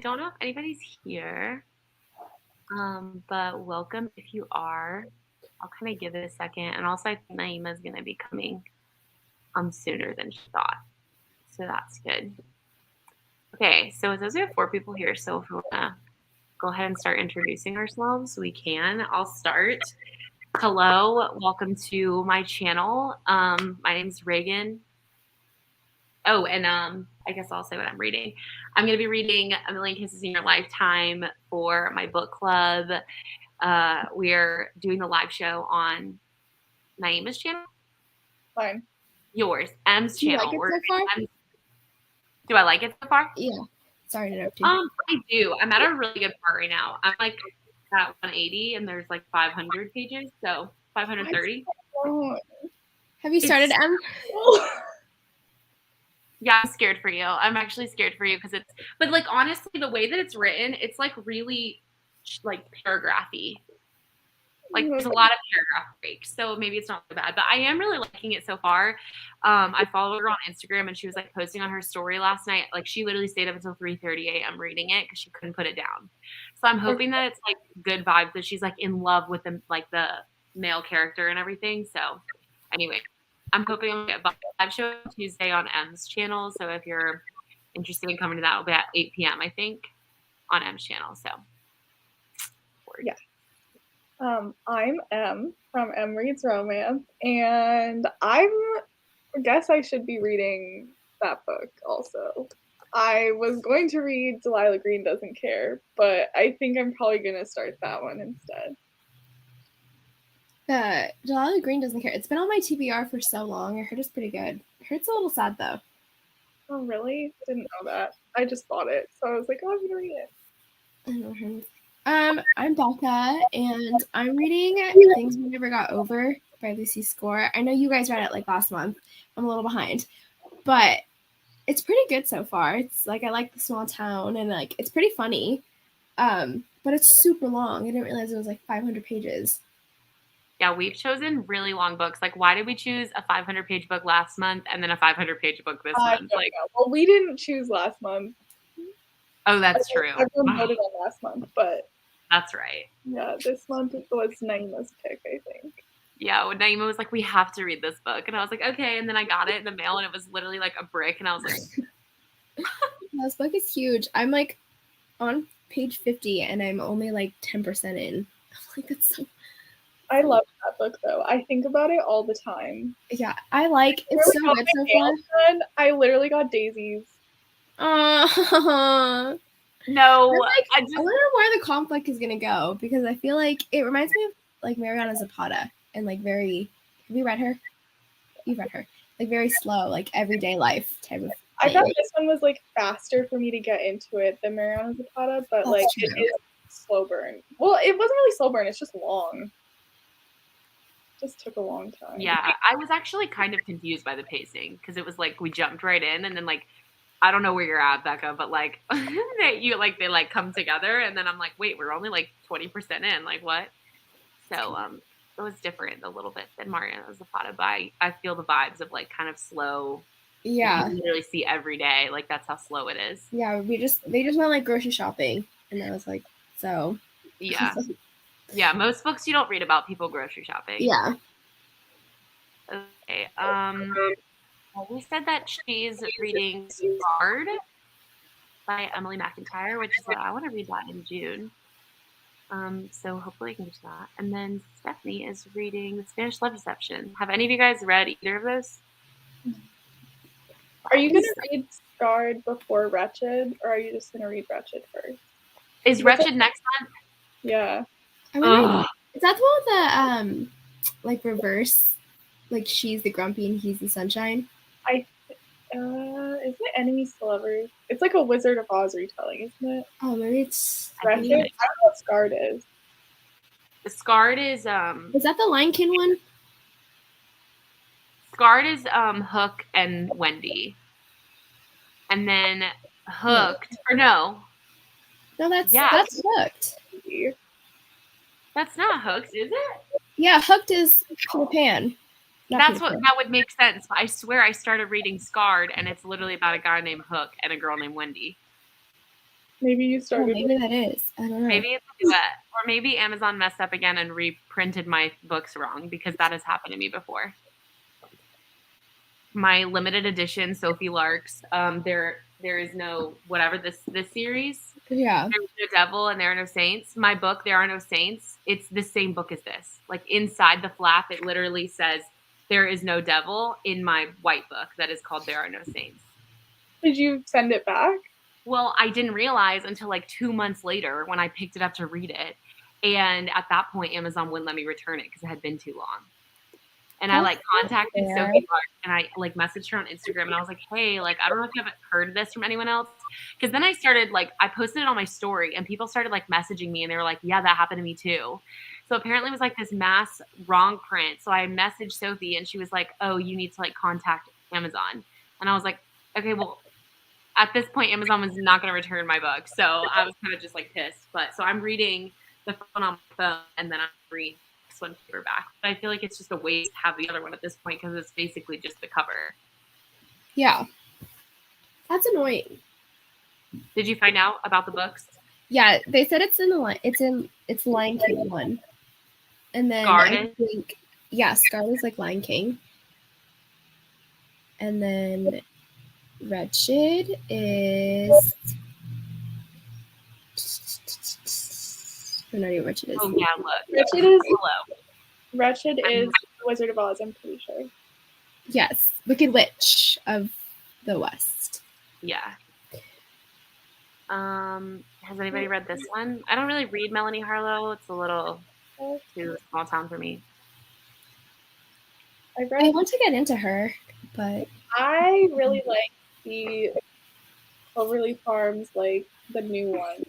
don't know if anybody's here, but welcome if you are. I'll kind of give it a second. And also, I think Naima is going to be coming sooner than she thought. So that's good. Okay, so it says we have 4 people here. So if we want to go ahead and start introducing ourselves, we can. I'll start. Hello, welcome to my channel. My name's Reagan. Oh, and I guess I'll say what I'm reading. I'm going to be reading A Million Kisses in Your Lifetime for my book club. We're doing the live show on Naima's channel. Fine. Yours, M's channel. Do you like it so far? Do I like it so far? Yeah. Sorry to interrupt you. I do. I'm at a really good part right now. I'm like at 180, and there's like 500 pages, so 530. Have you started, M? Yeah, I'm scared for you. I'm actually scared for you because but like honestly, the way that it's written, it's like really like paragraphy. Like there's a lot of paragraph breaks, so maybe it's not so bad. But I am really liking it so far. I followed her on Instagram, and she was like posting on her story last night. Like she literally stayed up until 3:30 a.m. reading it because she couldn't put it down. So I'm hoping that it's like good vibes, that she's like in love with the male character and everything. So anyway, I'm hoping I'll get a live show Tuesday on M's channel. So if you're interested in coming to that, it'll be at 8 p.m. I think on M's channel. So yeah. I'm M from M Reads Romance, and I guess I should be reading that book also. I was going to read Delilah Green Doesn't Care, but I think I'm probably going to start that one instead. Delilah Green Doesn't Care. It's been on my TBR for so long. I heard it's pretty good. I heard it's a little sad, though. Oh, really? I didn't know that. I just bought it, so I was like, oh, I'm going to read it. I know her. I'm Becca, and I'm reading Things We Never Got Over by Lucy Score. I know you guys read it like last month. I'm a little behind, but it's pretty good so far. It's like I like the small town, and like it's pretty funny, but it's super long. I didn't realize it was like 500 pages. Yeah, we've chosen really long books. Like, why did we choose a 500-page book last month and then a 500-page book this month? Like, well, we didn't choose last month. Oh, that's true. Everyone voted on last month, but that's right. Yeah, this month was Naima's pick, I think. Yeah, when Naima was like, we have to read this book. And I was like, okay. And then I got it in the mail, and it was literally like a brick. And I was like, this book is huge. I'm like on page 50, and I'm only like 10% in. I'm like, that's so... I love that book, though. I think about it all the time. Yeah, I like it's so good so far. I literally got daisies. No, I wonder where the conflict is gonna go, because I feel like it reminds me of like Mariana Zapata and like very. Have you read her? You've read her. Like very slow, like everyday life type of. I thought this one was like faster for me to get into it than Mariana Zapata, but like it is slow burn. Well, it wasn't really slow burn. It's just long. Just took a long time. Yeah, I was actually kind of confused by the pacing, because it was like we jumped right in, and then like I don't know where you're at, Becca, but like they like come together, and then I'm like, wait, we're only like 20% in, like what? So it was different a little bit than Mariana Zapata, but I feel the vibes of like kind of slow. Yeah, you literally see every day, like that's how slow it is. Yeah, they just went like grocery shopping, and I was like, so yeah. Yeah, most books you don't read about people grocery shopping. Yeah. Okay. Well, we said that she's reading Scarred by Emily McIntyre, which is what I want to read that in June. So hopefully I can get to that. And then Stephanie is reading The Spanish Love Deception. Have any of you guys read either of those? Are you going to read Scarred before Wretched, or are you just going to read Wretched first? Is Wretched next month? Yeah. Is that the one with the like reverse, like she's the grumpy and he's the sunshine? Is it Enemies to Lovers? It's like a Wizard of Oz retelling, isn't it? Oh, maybe it's Wretched. I don't know what Scarred is. The Scarred is that the Lion King one? Scarred is Hook and Wendy. And then Hooked, or no. No, that's Hooked. That's not Hooked, is it? Yeah, Hooked is Peter Pan. That's what that would make sense. I swear I started reading Scarred, and it's literally about a guy named Hook and a girl named Wendy. Maybe you started. Maybe that is. I don't know. Maybe it's a duet. Or maybe Amazon messed up again and reprinted my books wrong, because that has happened to me before. My limited edition Sophie Lark's, there is no whatever this series. Yeah. There's no devil and there are no saints. My book, There Are No Saints, it's the same book as this. Like inside the flap, it literally says there is no devil in my white book that is called There Are No Saints. Did you send it back? Well, I didn't realize until like 2 months later when I picked it up to read it. And at that point, Amazon wouldn't let me return it because it had been too long. And I like contacted Sophie Lark and I like messaged her on Instagram and I was like, hey, like, I don't know if you haven't heard this from anyone else. Because then I started like, I posted it on my story and people started like messaging me and they were like, yeah, that happened to me too. So apparently it was like this mass wrong print. So I messaged Sophie and she was like, oh, you need to like contact Amazon. And I was like, okay, well, at this point, Amazon was not going to return my book. So I was kind of just like pissed. But so I'm reading the phone on my phone and then I read this one paperback. But I feel like it's just a waste to have the other one at this point because it's basically just the cover. Yeah. That's annoying. Did you find out about the books? Yeah, they said it's in the line. It's Lion King 1. And then Scarlet? I think, yeah, Scarlet's like Lion King. And then Wretched is. I don't know what Wretched is. Oh yeah, look. Wretched is Wizard of Oz, I'm pretty sure. Yes, Wicked Witch of the West. Yeah. Has anybody read this one? I don't really read Melanie Harlow. It's a little too small town for me. I want to get into her, but I really like the Cloverleaf Farms, like the new one.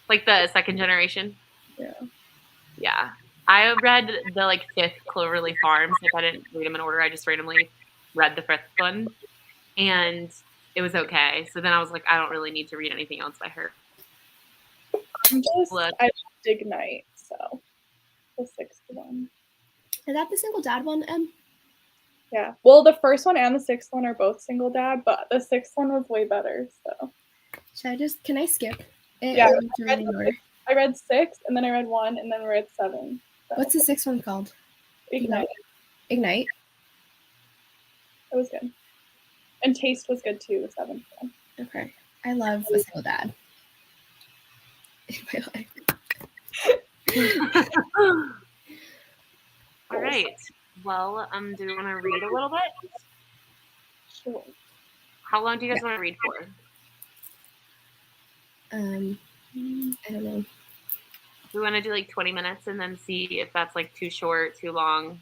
Like the second generation? Yeah. Yeah. I read the like 5th Cloverleaf Farms. Like I didn't read them in order. I just randomly read the 5th one. And it was okay. So then I was like, I don't really need to read anything else by her. I dig Night, so the 6th one. Is that the single dad one, Em? Yeah. Well, the first one and the 6th one are both single dad, but the 6th one was way better. So. Can I skip it? Yeah. I read 6, and then I read 1, and then I read 7. So. What's the 6th one called? Ignite. Ignite. It was good. And Taste was good too, the 7th one. Okay. I love a single dad in my life. All right. Well, do you want to read a little bit? Sure. How long do you guys want to read for? I don't know. We want to do like 20 minutes and then see if that's like too short, too long.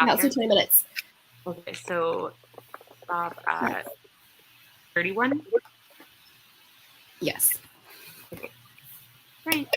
No, so 20 minutes. Okay, so stop at 31? Yes. Okay. Right.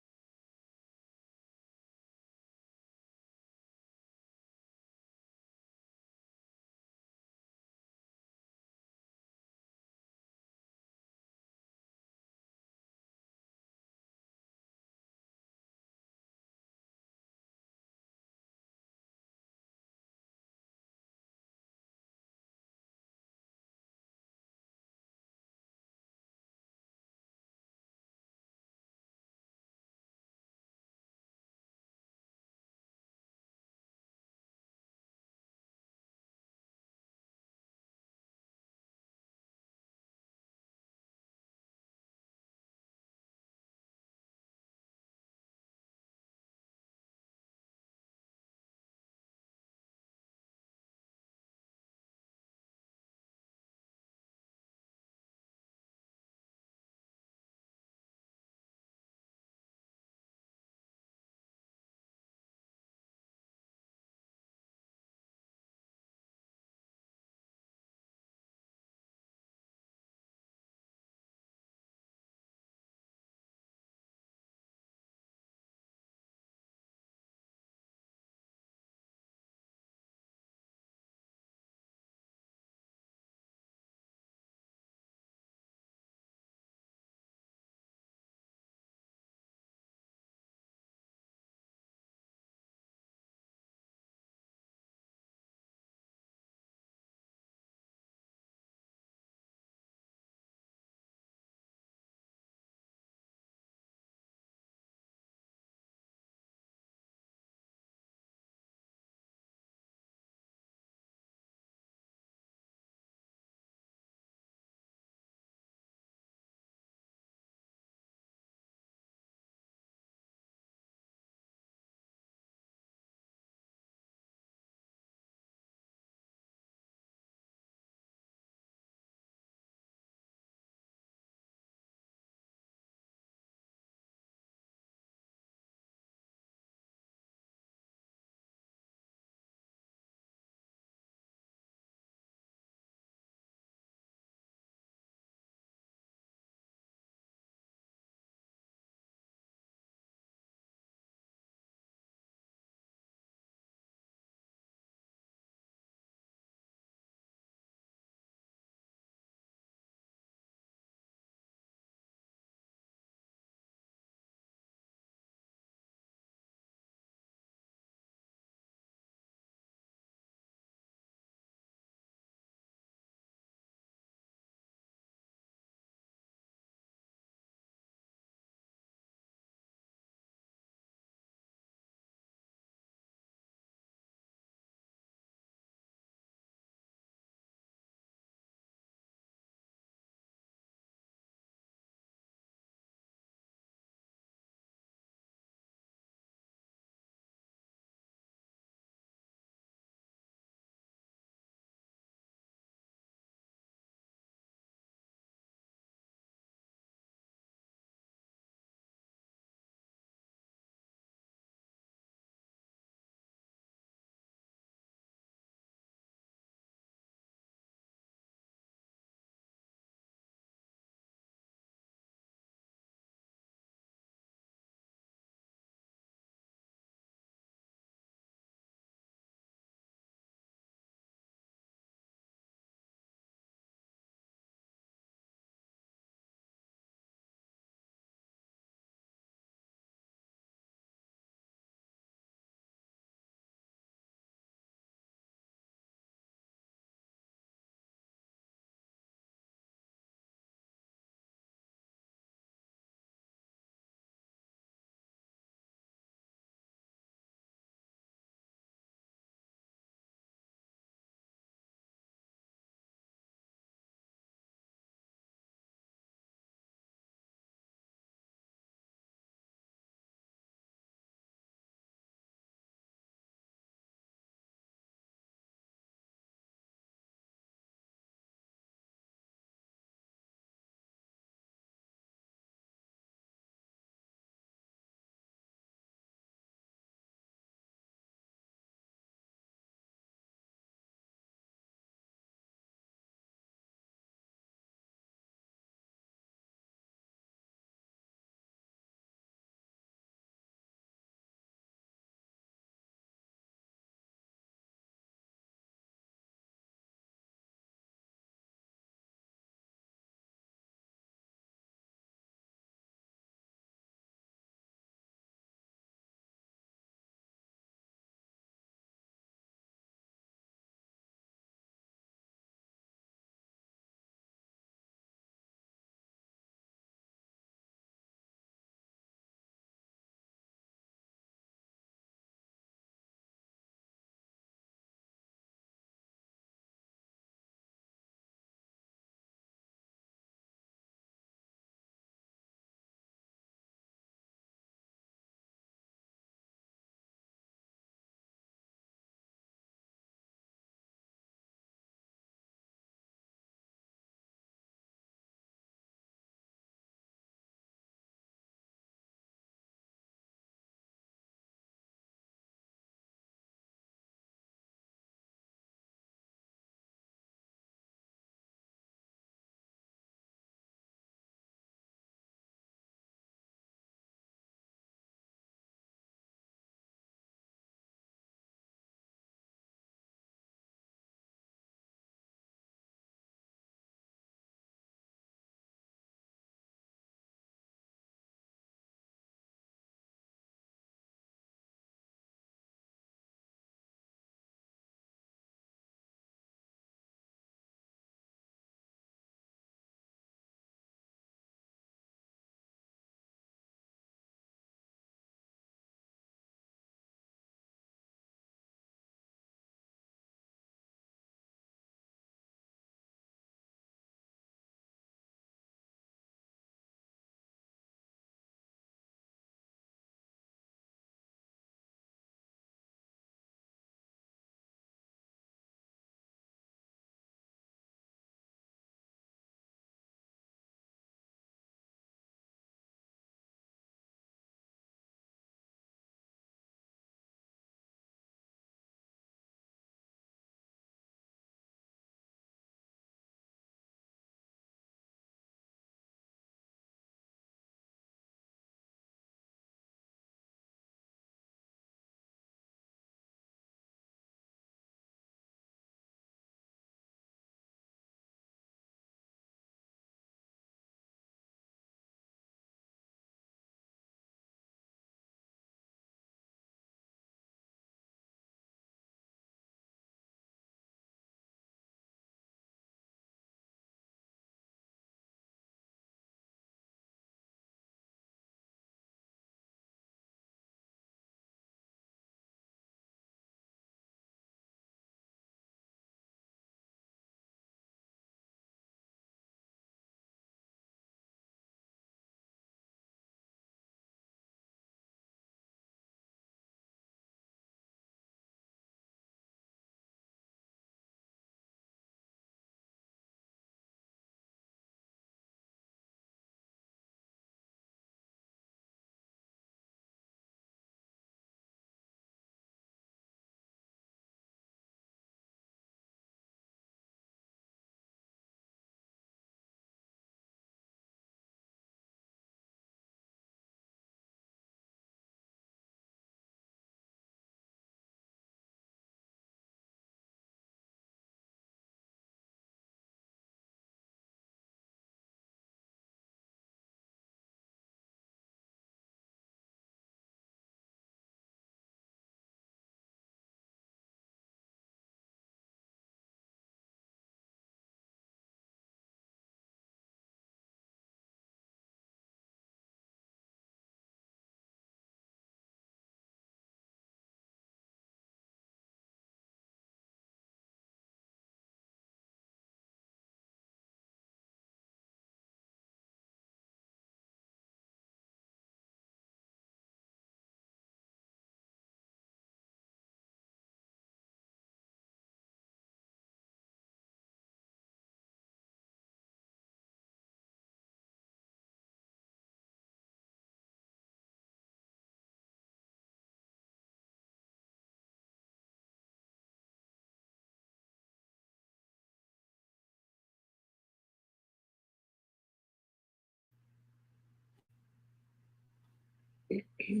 It's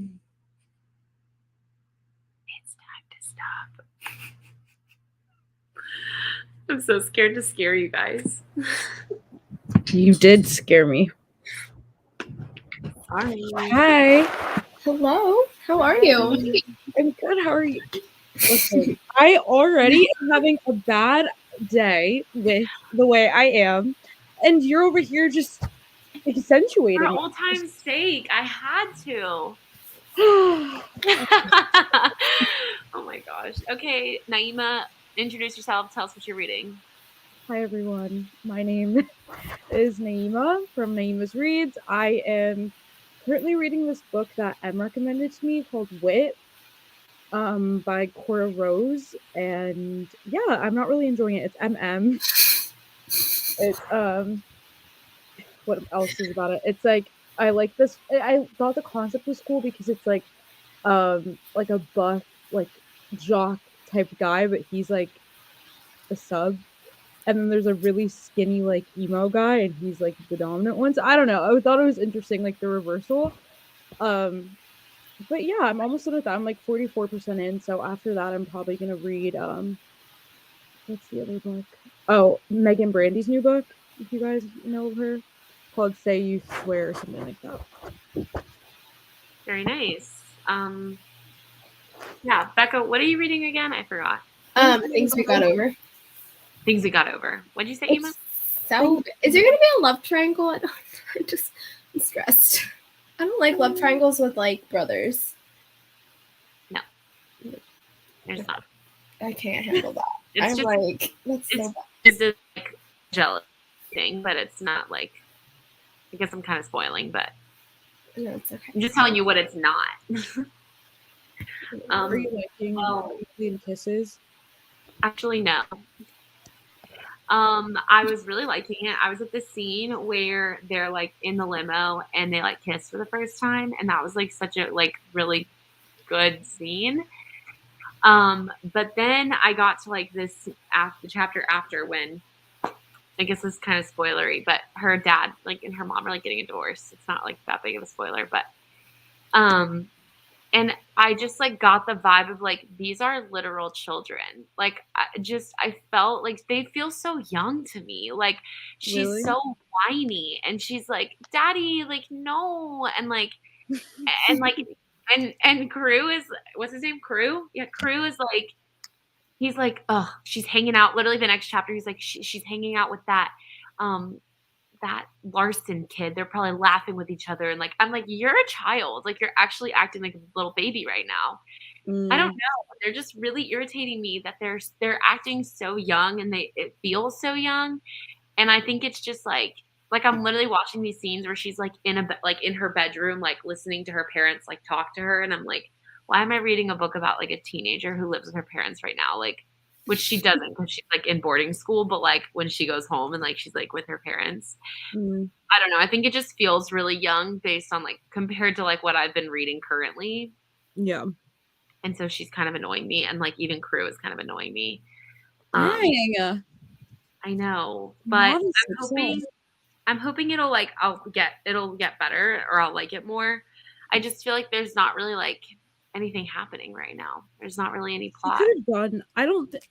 time to stop. I'm so scared to scare you guys. You did scare me. Sorry. Hi. Hello. How are you? I'm good. How are you? Listen, I already am having a bad day with the way I am, and you're over here just accentuating For old time's sake, I had to. it. Oh my gosh. Okay, Naima, introduce yourself. Tell us what you're reading. Hi everyone. My name is Naima from Naima's Reads. I am currently reading this book that Em recommended to me called Wit by Cora Rose, and yeah, I'm not really enjoying it. It's MM. It's what else is about it? It's like I like this. I thought the concept was cool because it's like a buff like jock type guy, but he's like a sub. And then there's a really skinny like emo guy, and he's like the dominant one. So I don't know. I thought it was interesting, like the reversal. But yeah, I'm almost done with that. I'm like 44% in. So after that, I'm probably gonna read what's the other book? Oh, Megan Brandy's new book. If you guys know her, called "Say You Swear" or something like that. Very nice. Yeah, Becca, what are you reading again? I forgot. Things we got over. Things we got over. What'd you say, Emma? So, is there gonna be a love triangle? I'm stressed. I don't like love triangles with like brothers. No, there's not. I can't handle that. It's I'm just, like, that's so bad. It's just like jealous thing, but it's not like. I guess I'm kind of spoiling, but no, it's okay. I'm just telling you what it's not. Are you liking Kisses? Actually, no. I was really liking it. I was at the scene where they're like in the limo and they like kiss for the first time, and that was like such a like really good scene. But then I got to like the chapter after when I guess this is kind of spoilery, but her dad like and her mom are like getting a divorce. It's not like that big of a spoiler, but and I just like got the vibe of like these are literal children. Like I felt like they feel so young to me. Like she's Really? so whiny and she's like, "Daddy, like no," and like and Crew is what's his name? Crew? Yeah, Crew is like he's like, oh, she's hanging out. Literally the next chapter, he's like she's hanging out with that that Larson kid. They're probably laughing with each other. And like, I'm like, you're a child. Like, you're actually acting like a little baby right now. I don't know. They're just really irritating me that they're acting so young and it feels so young. And I think it's just like I'm literally watching these scenes where she's like in her bedroom, like listening to her parents like talk to her. And I'm like, why am I reading a book about like a teenager who lives with her parents right now? Like, which she doesn't because she's like in boarding school, but like when she goes home and like she's like with her parents. I don't know. I think it just feels really young based on like compared to like what I've been reading currently. Yeah. And so she's kind of annoying me, and like even Crew is kind of annoying me. Dang. I know, but I'm hoping it'll get better or I'll like it more. I just feel like there's not really like anything happening right now. There's not really any plot.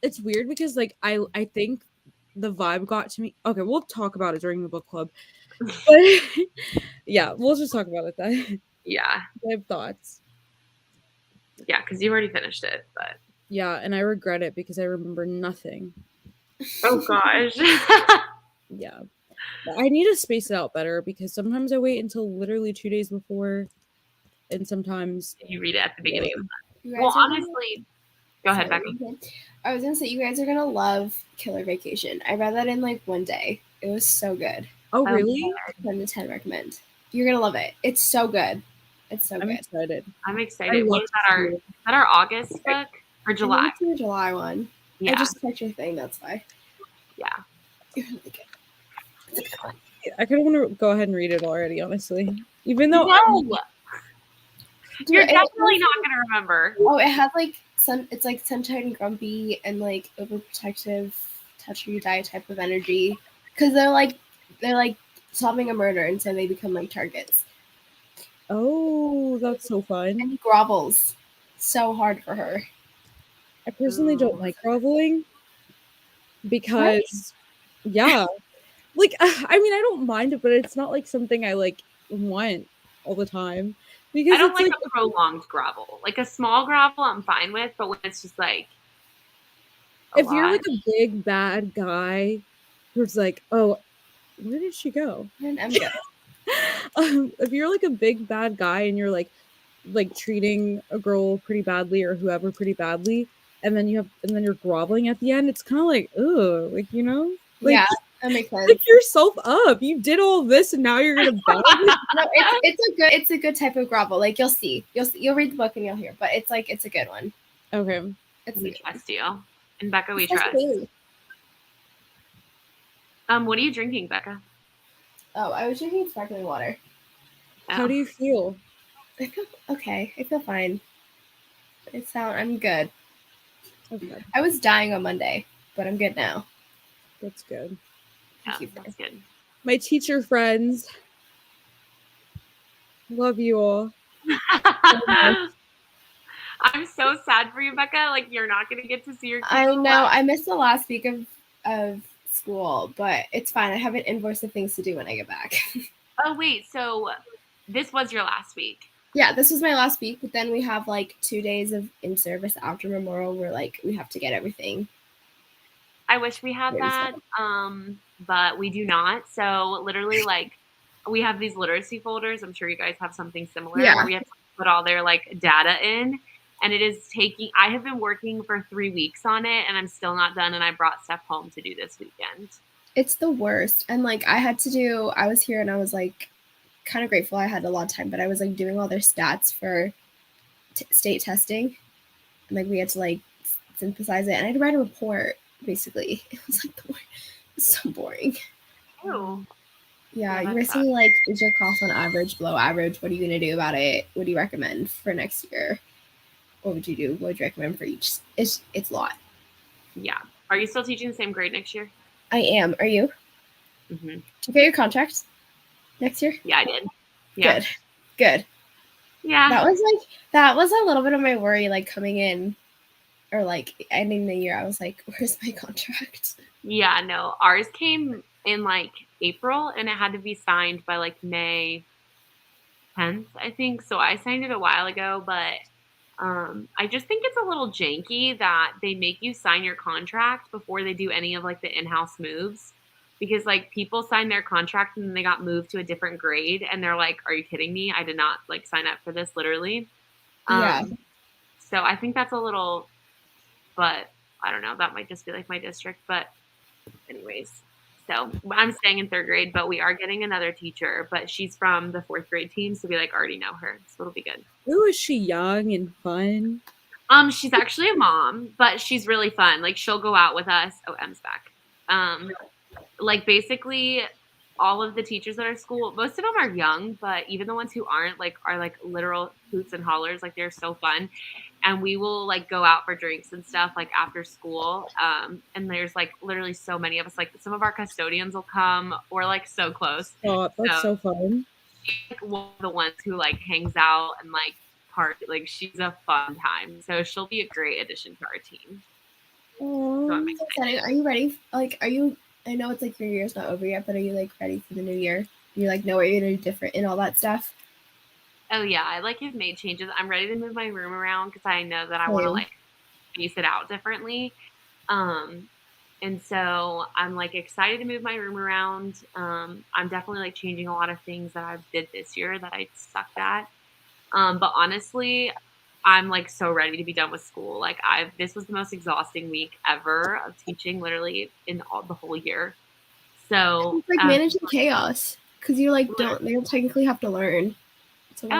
It's weird because like I think the vibe got to me. Okay, we'll talk about it during the book club. But yeah, we'll just talk about it then. Yeah. I have thoughts. Yeah, because you already finished it, but yeah, and I regret it because I remember nothing. Oh gosh. Yeah. I need to space it out better because sometimes I wait until literally 2 days before, and sometimes you read it at the beginning of the month. Well, honestly, go ahead, Becky. I was gonna say you guys are gonna love Killer Vacation. I read that in like one day. It was so good. Oh really? 10 to 10 recommend. You're gonna love it. It's so good. It's so good. I'm excited. What is that our August book or July? It's the July one. Yeah. I just checked your thing. That's why. Yeah. You're really good. It's a good one. I kind of want to go ahead and read it already, honestly. Even though you're definitely not gonna remember. Oh, it had like it's like Sunshine and Grumpy and like overprotective, touch or you die type of energy. Because they're like solving a murder, and so they become like targets. Oh, that's so fun. And he grovels so hard for her. I personally don't like groveling because, yeah. Like, I mean, I don't mind it, but it's not like something I like want all the time because I don't it's like like a prolonged grovel. Like a small grovel, I'm fine with, but when it's just like if you're like a big bad guy who's like, oh, where did she go? And MJ. If you're like a big bad guy and you're like treating a girl pretty badly or whoever pretty badly, and then you're groveling at the end, it's kind of like, ugh, like, you know, like, yeah, that makes sense. Pick yourself up. You did all this, and now you're gonna beg. No, it's a good type of grovel. Like you'll read the book and you'll hear, but it's a good one. Okay, we trust you, and Becca, we trust. What are you drinking, Becca? Oh, I was drinking sparkling water. How do you feel? I feel okay. I feel fine. I'm good. Okay. I was dying on Monday, but I'm good now. That's good. That's good. My teacher friends, love you all. I'm so sad for you, Becca. Like you're not gonna get to see your. I know. I missed the last week of school, but it's fine. I have an invoice of things to do when I get back. Oh wait, so this was your last week? Yeah, this was my last week, but then we have like 2 days of in service after Memorial where like we have to get everything. I wish we had that, but we do not. So literally, like, we have these literacy folders. I'm sure you guys have something similar. Yeah. Where we have to put all their like data in, and it is taking. I have been working for 3 weeks on it, and I'm still not done. And I brought stuff home to do this weekend. It's the worst, and like I was here, and I was like kind of grateful I had a lot of time, but I was like doing all their stats for state testing, and like we had to like synthesize it, and I had to write a report. Basically, it was like so boring. Oh. Yeah, you were saying like, is your cost on average below average? What are you gonna do about it? What do you recommend for next year? What would you do? What would you recommend for each? It's a lot. Yeah. Are you still teaching the same grade next year? I am. Are you? Mm-hmm. Did you get your contract next year? Yeah, I did. Yeah. Good. Yeah. That was a little bit of my worry, like coming in or like ending the year. I was like, where's my contract? Yeah, no. Ours came in like April and it had to be signed by like May 10th, I think. So I signed it a while ago, but I just think it's a little janky that they make you sign your contract before they do any of like the in-house moves. Because like people sign their contract and then they got moved to a different grade and they're like, are you kidding me? I did not like sign up for this literally. Yeah. So I think that's a little, but I don't know. That might just be like my district. But anyways, so I'm staying in 3rd grade, but we are getting another teacher, but she's from the 4th grade team. So we like already know her. So it'll be good. Ooh, is she young and fun? She's actually a mom, but she's really fun. Like she'll go out with us. Oh, Em's back. Like basically all of the teachers at our school, most of them are young, but even the ones who aren't are like literal hoots and hollers. Like they're so fun. And we will like go out for drinks and stuff like after school. And there's like literally so many of us, like some of our custodians will come. We're like so close. Oh, that's so fun. She's like one of the ones who like hangs out and like party. Like she's a fun time. So she'll be a great addition to our team. Oh, so I'm excited. Are you ready? Like, I know it's like your year's not over yet, but are you like ready for the new year? You like know what you're gonna do different and all that stuff? Oh yeah, I like have made changes. I'm ready to move my room around because I know that I want to like space it out differently. And so I'm like excited to move my room around. I'm definitely like changing a lot of things that I did this year that I sucked at. But honestly, I'm like so ready to be done with school. Like this was the most exhausting week ever of teaching, literally in the whole year. So it's like managing chaos because you like they don't technically have to learn. So no,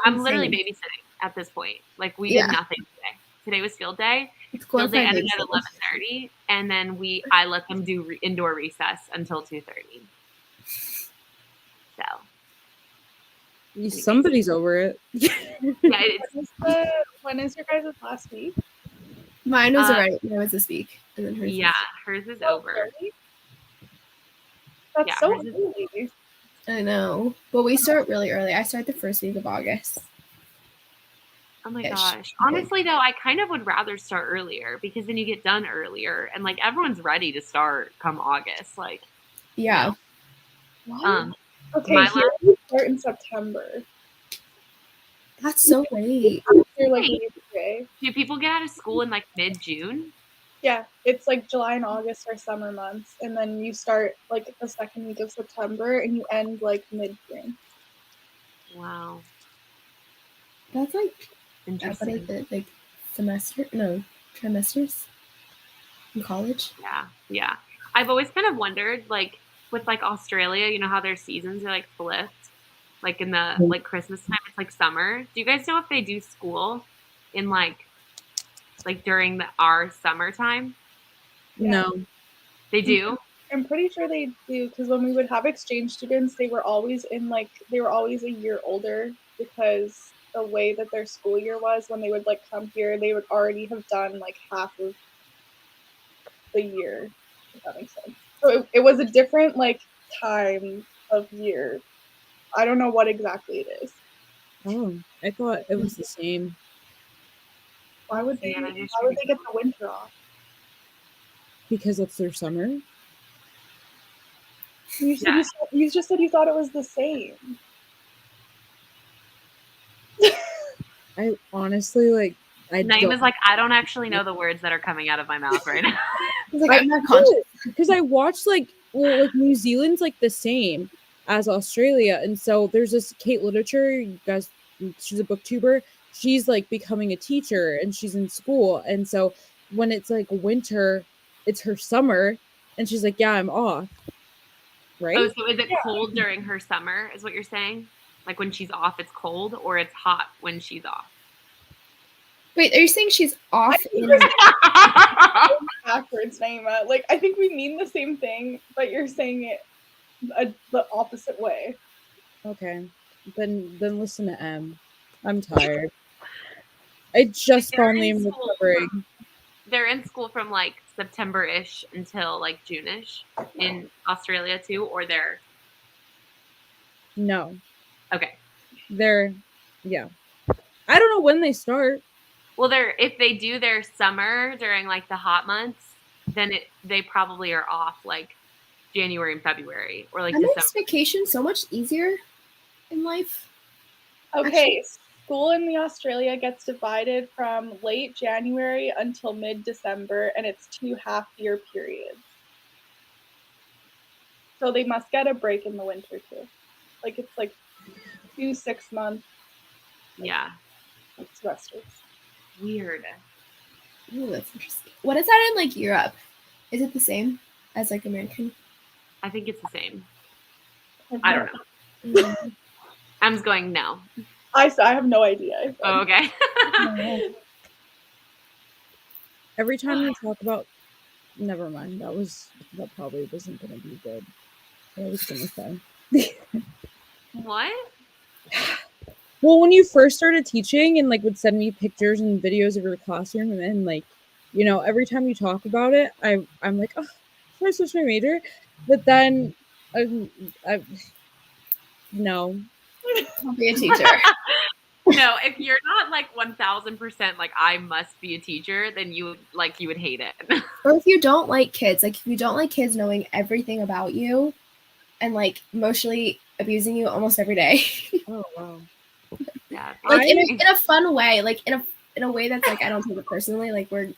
I'm literally babysitting at this point. Like we did nothing today. Today was field day. Field day ended at 11:30, and then I let them do indoor recess until 2:30. So. Somebody's over it. When is your guys' last week? Mine was already. Mine was this week, and then hers. Yeah, hers is over. That's so early. I know. But we start really early. I start the first week of August. Oh my gosh. Honestly, though, I kind of would rather start earlier because then you get done earlier and like everyone's ready to start come August. Like, yeah. What? Okay, here we start in September. That's so late. Do people get out of school in like mid-June? Yeah, it's like July and August are summer months, and then you start like the second week of September and you end like mid-June. Wow. That's like interesting. Like trimesters in college. Yeah. I've always kind of wondered, like with like Australia, you know how their seasons are like flipped, like in the like Christmas time, it's like summer. Do you guys know if they do school in like during our summertime? No. They do? I'm pretty sure they do, because when we would have exchange students, they were always a year older, because the way that their school year was when they would like come here, they would already have done like half of the year, if that makes sense. So it was a different like time of year. I don't know what exactly it is. Oh, I thought it was the same. Why would they get the winter off? Because it's their summer. You just said you thought it was the same. I honestly like. Naeem is like, I don't actually know the words that are coming out of my mouth right now. Like, I'm not conscious because I watched like New Zealand's like the same as Australia, and so there's this Kate Literature. You guys, she's a booktuber. She's like becoming a teacher, and she's in school, and so when it's like winter, it's her summer, and she's like, "Yeah, I'm off." Right? Oh, so is it cold during her summer? Is what you're saying? Like when she's off, it's cold, or it's hot when she's off? Wait, are you saying she's off? Backwards, Naima. Like, I think we mean the same thing, but you're saying it the opposite way. Okay, then listen to M. I'm tired. I just finally am recovering. They're in school from like September-ish until like June-ish in Australia too, or they're... No. Okay. Yeah. I don't know when they start. Well, if they do their summer during like the hot months, then they probably are off like January and February, or like December. Makes vacation so much easier in life. Okay, school in the Australia gets divided from late January until mid-December, and it's 2 half-year periods. So they must get a break in the winter too. Like it's like 2 6-month. Semesters. Weird. Ooh, that's interesting. What is that in like Europe? Is it the same as like American? I think it's the same. I don't know. I'm going no. I have no idea. Oh, okay. Every time we talk about, never mind. That probably wasn't going to be good. What I was going to say. What? Well, when you first started teaching and like would send me pictures and videos of your classroom, and then like, you know, every time you talk about it, I'm like, oh, should I switch my major? But then, no. I'll be a teacher. No, if you're not like 1000% like I must be a teacher, then you would hate it. Or if you don't like kids, like if you don't like kids knowing everything about you, and like emotionally abusing you almost every day. Oh wow. Yeah, like in a fun way, like in a way that's like I don't take it personally, like it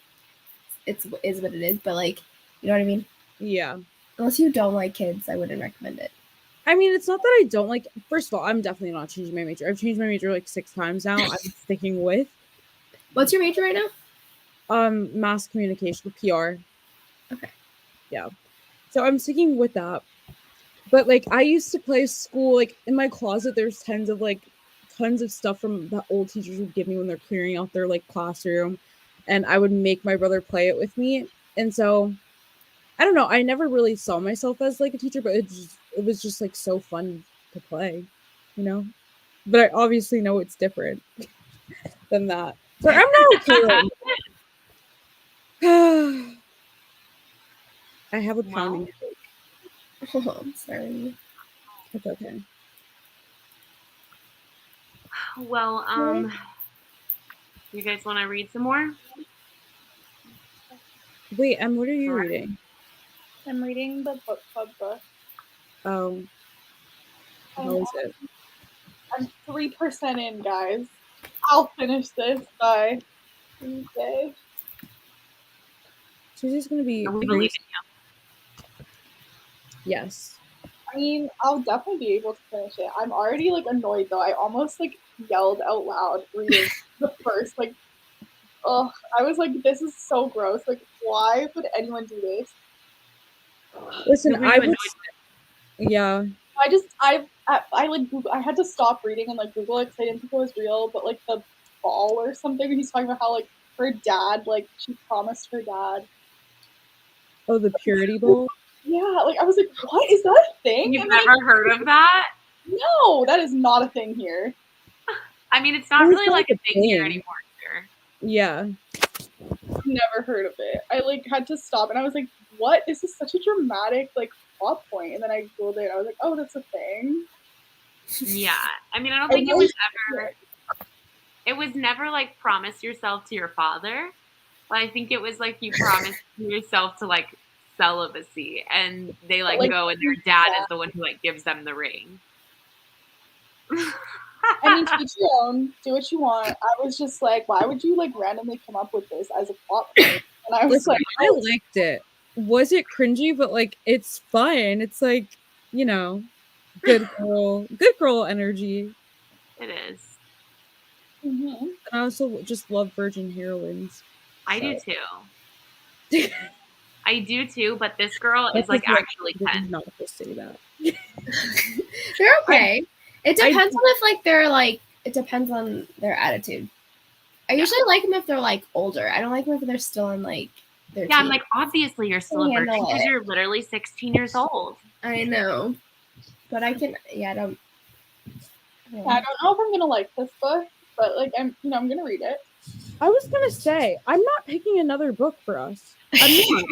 is what it is, but like you know what I mean? Yeah. Unless you don't like kids, I wouldn't recommend it. I mean, it's not that I don't like. First of all, I'm definitely not changing my major. I've changed my major like 6 times now. I'm sticking with. What's your major right now? Mass communication, PR. Okay. Yeah. So I'm sticking with that. But like I used to play school, like in my closet there's tons of stuff from the old teachers would give me when they're clearing out their like classroom, and I would make my brother play it with me. And so I don't know, I never really saw myself as like a teacher, but it was just like so fun to play, you know? But I obviously know it's different than that. So I'm not okay. I have a pounding. Oh, I'm sorry. It's okay. Well, you guys want to read some more? Wait, what are you reading? I'm reading the book club book. Oh. How is it? I'm 3% in, guys. I'll finish this by Tuesday. Tuesday's gonna be. We believe in you. Yes. I mean, I'll definitely be able to finish it. I'm already like annoyed though. I almost like yelled out loud reading the first like. Oh, I was like, this is so gross. Like, why would anyone do this? Listen, yeah. I like Google. I had to stop reading and like Google it because I didn't think it was real. But like the ball or something, he's talking about how like her dad, like she promised her dad. Oh, the purity ball. Yeah, like I was like, what is that a thing? You've never heard of that? No, that is not a thing here. I mean, it's not really like a thing here anymore. Here. Yeah. Never heard of it. I like had to stop and I was like, what? This is such a dramatic like plot point. And then I googled it and I was like, oh, that's a thing. Yeah. I mean, I don't think it was ever. It was never like promise yourself to your father. But I think it was like you promised yourself to like celibacy, and they like go and their dad is the one who like gives them the ring. I mean, teach your own, do what you want. I was just like, why would you like randomly come up with this as a plot point? And I was like, I liked it. Was it cringy? But like, it's fun. It's like, you know, good girl energy. It is. Mm-hmm. And I also just love virgin heroines. I do too. I do too, but this girl is like actually 10. I'm not supposed to say that. They're okay. It depends on if like they're like. It depends on their attitude. I usually like them if they're like older. I don't like them if they're still in like their. Yeah, I'm like, obviously you're still a virgin because you're literally 16 years old. I know, but I can. Yeah, I don't know if I'm gonna like this book, but like I'm gonna read it. I was gonna say I'm not picking another book for us. I'm not.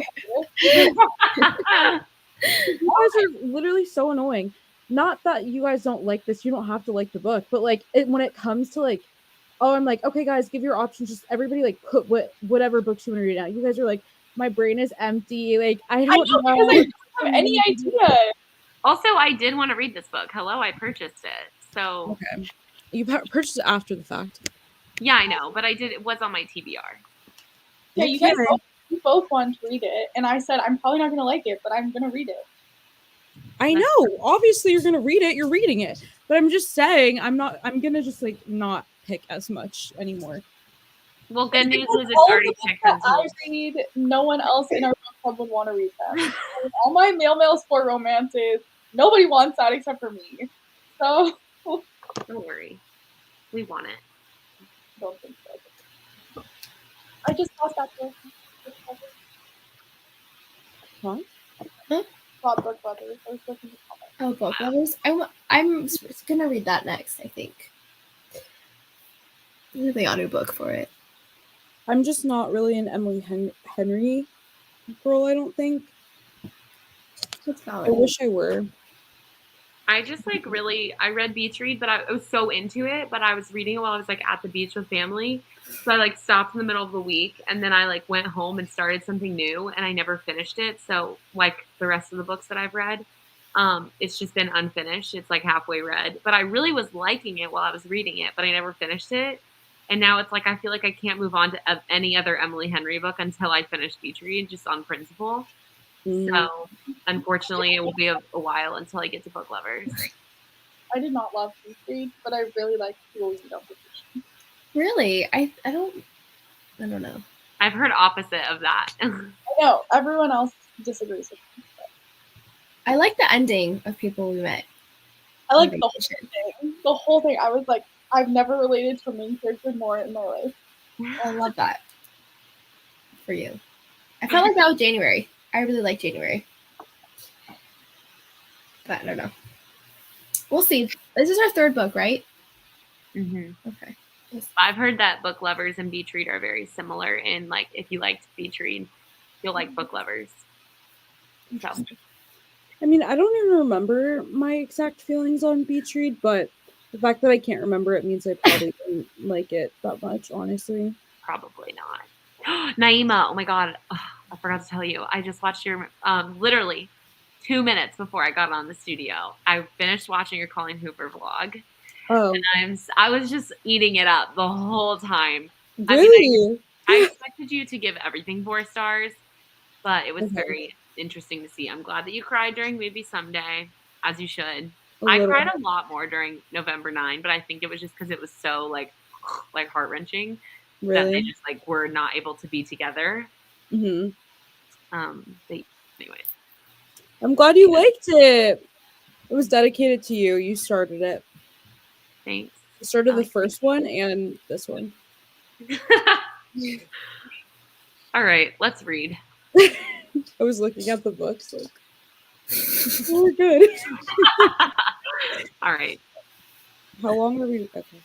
You guys are literally so annoying. Not that you guys don't like this, you don't have to like the book, but like when it comes to like, oh, I'm like, okay, guys, give your options. Just everybody like put whatever books you want to read out. You guys are like, my brain is empty. Like I don't know. I don't have any idea. Also, I did want to read this book. Hello, I purchased it. So okay, you purchased it after the fact. Yeah, I know, but I did. It was on my TBR. Yeah, you guys both wanted to read it, and I said I'm probably not gonna like it, but I'm gonna read it. I know. Obviously, you're gonna read it. You're reading it, but I'm just saying I'm not. I'm gonna just like not pick as much anymore. Well, good news is it's already picked. I read. No one else in our club would want to read them. All my male sport romances. Nobody wants that except for me. So don't worry, we want it. Don't think so. I just lost that book. Huh? Book Lovers. I was looking at comments. Oh, Book Lovers. I'm gonna read that next. I think. There's the audiobook for it. I'm just not really an Emily Henry girl. I don't think. That's valid. I wish I were. I just like really, I read Beach Read, but I was so into it, but I was reading it while I was like at the beach with family. So I like stopped in the middle of the week and then I like went home and started something new and I never finished it. So like the rest of the books that I've read, it's just been unfinished. It's like halfway read, but I really was liking it while I was reading it, but I never finished it. And now it's like, I feel like I can't move on to any other Emily Henry book until I finish Beach Read, just on principle. So, unfortunately, it will be a while until I get to Book Lovers. I did not love Beach Read, but I really like People Read on Vacation. Really? I don't know. I've heard opposite of that. I know. Everyone else disagrees with me. I like the ending of People We Met. I like the whole thing. The whole thing. I was like, I've never related to a main character more in my life. I love that. For you. I felt like that with January. I really like January. But I don't know. We'll see. This is our third book, right? Mm-hmm. Okay. I've heard that Book Lovers and Beach Read are very similar in like if you liked Beach Read, you'll like Book Lovers. So I mean, I don't even remember my exact feelings on Beach Read, but the fact that I can't remember it means I probably didn't like it that much, honestly. Probably not. Naima, oh my god, I forgot to tell you. I just watched your literally 2 minutes before I got on the studio. I finished watching your Colleen Hoover vlog. Oh, And I was just eating it up the whole time. really? I mean, I expected you to give everything 4 stars, but it was Okay. very interesting to see. I'm glad that you cried during Maybe Someday, as you should. A I little. cried a lot more during November 9, but I think it was just because it was so like heart-wrenching that they Really? just like were not able to be together. Hmm. Anyway, I'm glad you liked it. It was dedicated to you. You started it. thanks. You started the first one and this one. All right, let's read. I was looking at the books like, oh, we're good. All right. How long are we? Okay.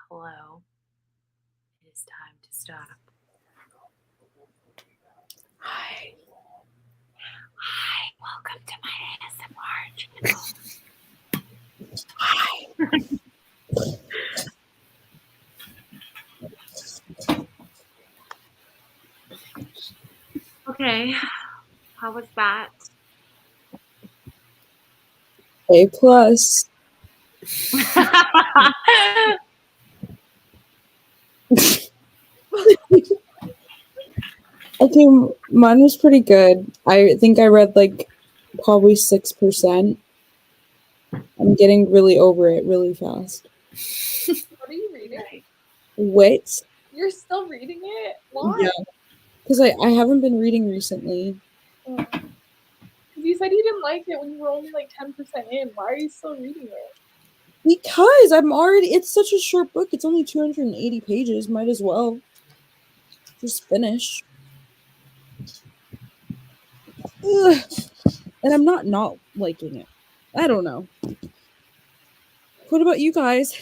Hello. It is time to stop. Hi. Hi. Welcome to my ASMR channel. Hi. Okay. How was that? A plus. Okay, mine was pretty good. I think I read like probably 6%. I'm getting really over it really fast. What are you reading? Wit. You're still reading it? Why? Yeah. Because I haven't been reading recently. Because you said you didn't like it when you were only like 10% in. Why are you still reading it? Because it's such a short book. It's only 280 pages. Might as well just finish. Ugh. And I'm not liking it. I don't know. What about you guys?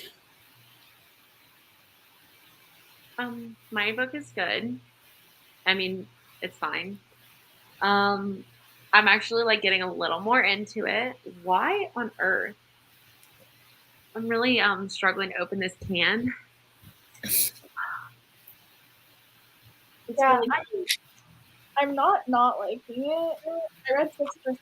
My book is good. I mean, it's fine. I'm actually like getting a little more into it. Why on earth? I'm really struggling to open this can. Yeah, I'm not liking it. I read 6%.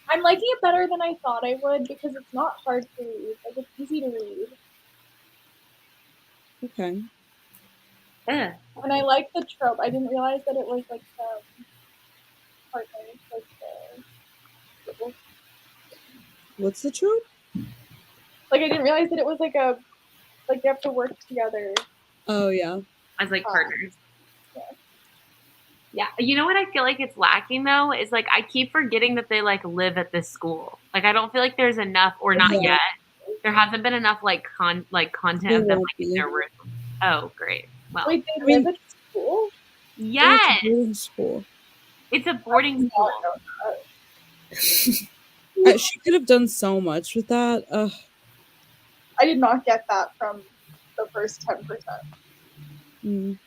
I'm liking it better than I thought I would because it's not hard to read. Like, it's easy to read. Okay. Yeah. And I like the trope. I didn't realize that it was like partners. What's the trope? Like, I didn't realize that it was like you have to work together. Oh, yeah. As like partners. Yeah. You know what I feel like it's lacking though is like I keep forgetting that they like live at this school. Like I don't feel like there's enough, or not yet. There hasn't been enough like content of them like in their room. Oh, great. Well, wait, they live at school? Yes. It's a boarding school. It's a boarding school. She could have done so much with that. I did not get that from the first 10%.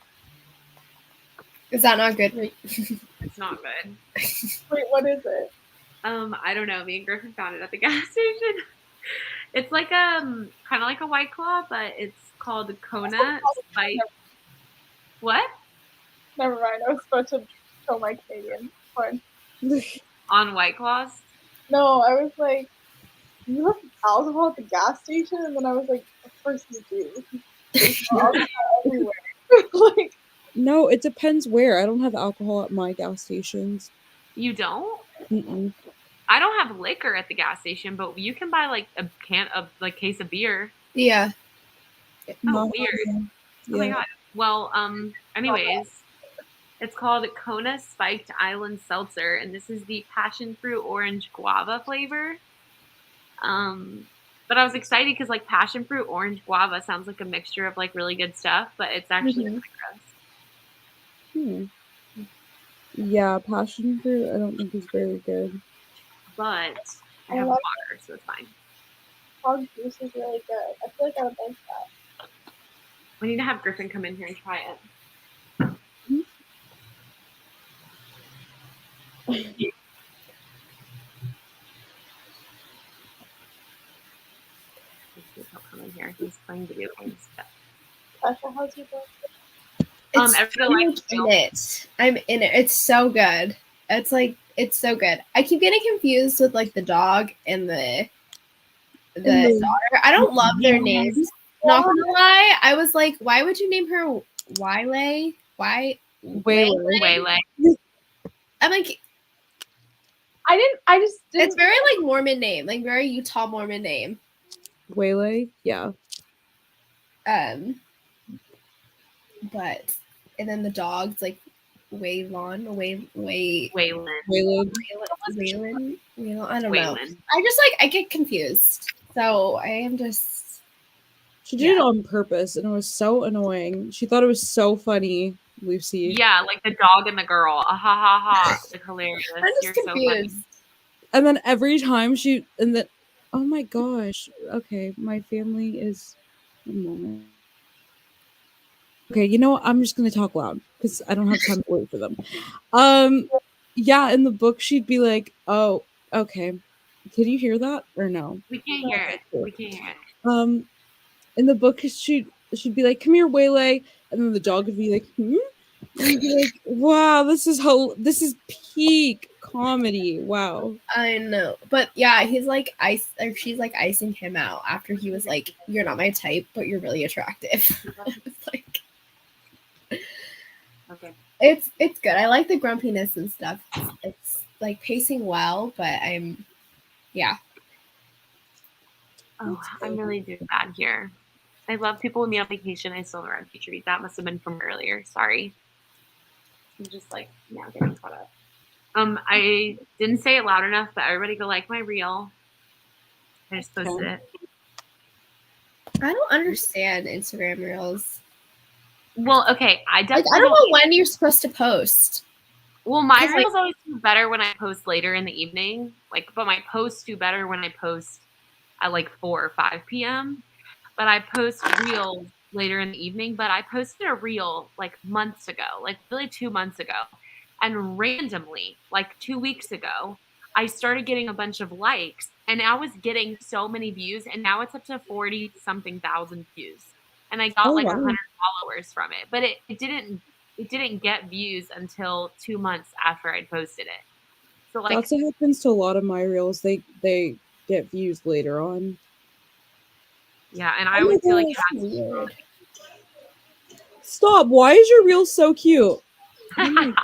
Is that not good? It's not good. Wait, what is it? I don't know. Me and Griffin found it at the gas station. It's like kind of like a White Claw, but it's called Kona Spike. What? Never mind. I was supposed to show my Canadian one. On White Claws? No, I was like, you have alcohol at the gas station? And then I was like, of course you do. There's alcohol everywhere. Like, no, it depends where. I don't have alcohol at my gas stations. You don't? Mm-mm. I don't have liquor at the gas station, but you can buy like a case of beer. Yeah. Oh, weird. Yeah. Oh my god. Well, anyways, it's called Kona Spiked Island Seltzer, and this is the passion fruit orange guava flavor. But I was excited because like passion fruit orange guava sounds like a mixture of like really good stuff, but it's actually really gross. Yeah, passion fruit I don't think is very good. But I have water, so it's fine. Hog juice is really good. I feel like I would like that. We need to have Griffin come in here and try it. He'll come in here. He's playing video games. Tasha, how's your book? I'm in it. I'm in it. It's so good. It's so good. I keep getting confused with like the dog and the daughter. I don't love their names. Not gonna lie, I was like, why would you name her Waylay? Why Waylay? I'm like, I just didn't. It's very like Mormon name, like very Utah Mormon name. Waylay, yeah. But and then the dog's like Waylon. I don't know. I get confused. So I am just. She did it on purpose, and it was so annoying. She thought it was so funny, Lucy. Yeah, like the dog and the girl. Ha ha ha! Like hilarious. I'm just confused. And then every time Oh my gosh. Okay, my family is. One moment. Okay, you know what? I'm just gonna talk loud because I don't have time to wait for them. Yeah, in the book she'd be like, "Oh, okay." Can you hear that or no? We can't hear it. We can't hear it. In the book she'd be like, "Come here, Waylay," and then the dog would be like, "Hmm?" And you'd be like, "Wow, this is peak comedy. Wow." I know, but yeah, he's like ice, or she's like icing him out after he was like, "You're not my type, but you're really attractive." It's like, Okay. it's good. I like the grumpiness and stuff. It's like pacing well, but yeah. Oh, I'm really doing bad here. I love people with me on vacation. I still haven't read Future Beat. That must have been from earlier. Sorry. I'm just like now getting caught up. I didn't say it loud enough, but everybody go like my reel. I just posted it. I don't understand Instagram reels. Well, okay, I definitely I don't know when you're supposed to post. Well, my reels always do better when I post later in the evening. But my posts do better when I post at like 4 or 5 p.m. But I post reels later in the evening. But I posted a reel like months ago, like really 2 months ago. And randomly, like 2 weeks ago, I started getting a bunch of likes and I was getting so many views. And now it's up to 40 something thousand views. And I got 100 followers from it. But it didn't get views until 2 months after I'd posted it. So that's what happens to a lot of my reels. They get views later on. Yeah, and I always feel like it has weird. Stop! Why is your reel so cute? Thanks.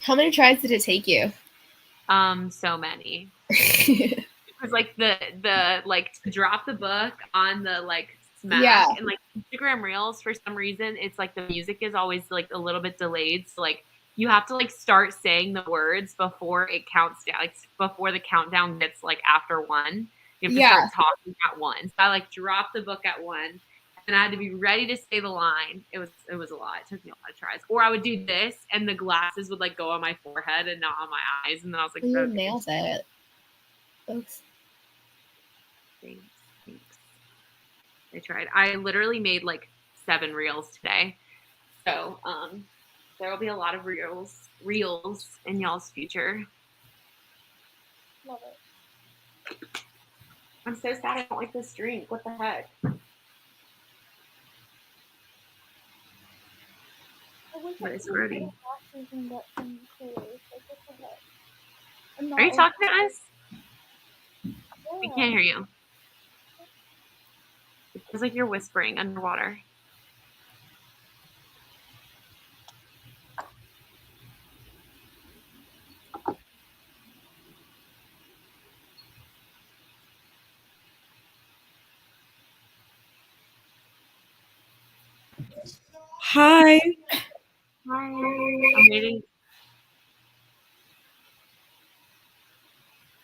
How many tries did it take you? So many. It was like the like to drop the book on the like smack and like Instagram reels for some reason it's like the music is always like a little bit delayed. So like you have to like start saying the words before it counts down, like before the countdown gets like after 1. You have to start talking at 1. So I like dropped the book at 1 and I had to be ready to say the line. It was a lot. It took me a lot of tries. Or I would do this and the glasses would like go on my forehead and not on my eyes. And then I was like, you nailed it. Oops. Thanks. I tried. I literally made like 7 reels today. So there will be a lot of reels in y'all's future. Love it. I'm so sad I don't like this drink. What the heck? But it's fruity. Are you talking to us? Yeah. We can't hear you. It feels like you're whispering underwater. Hi. Hi. I'm waiting.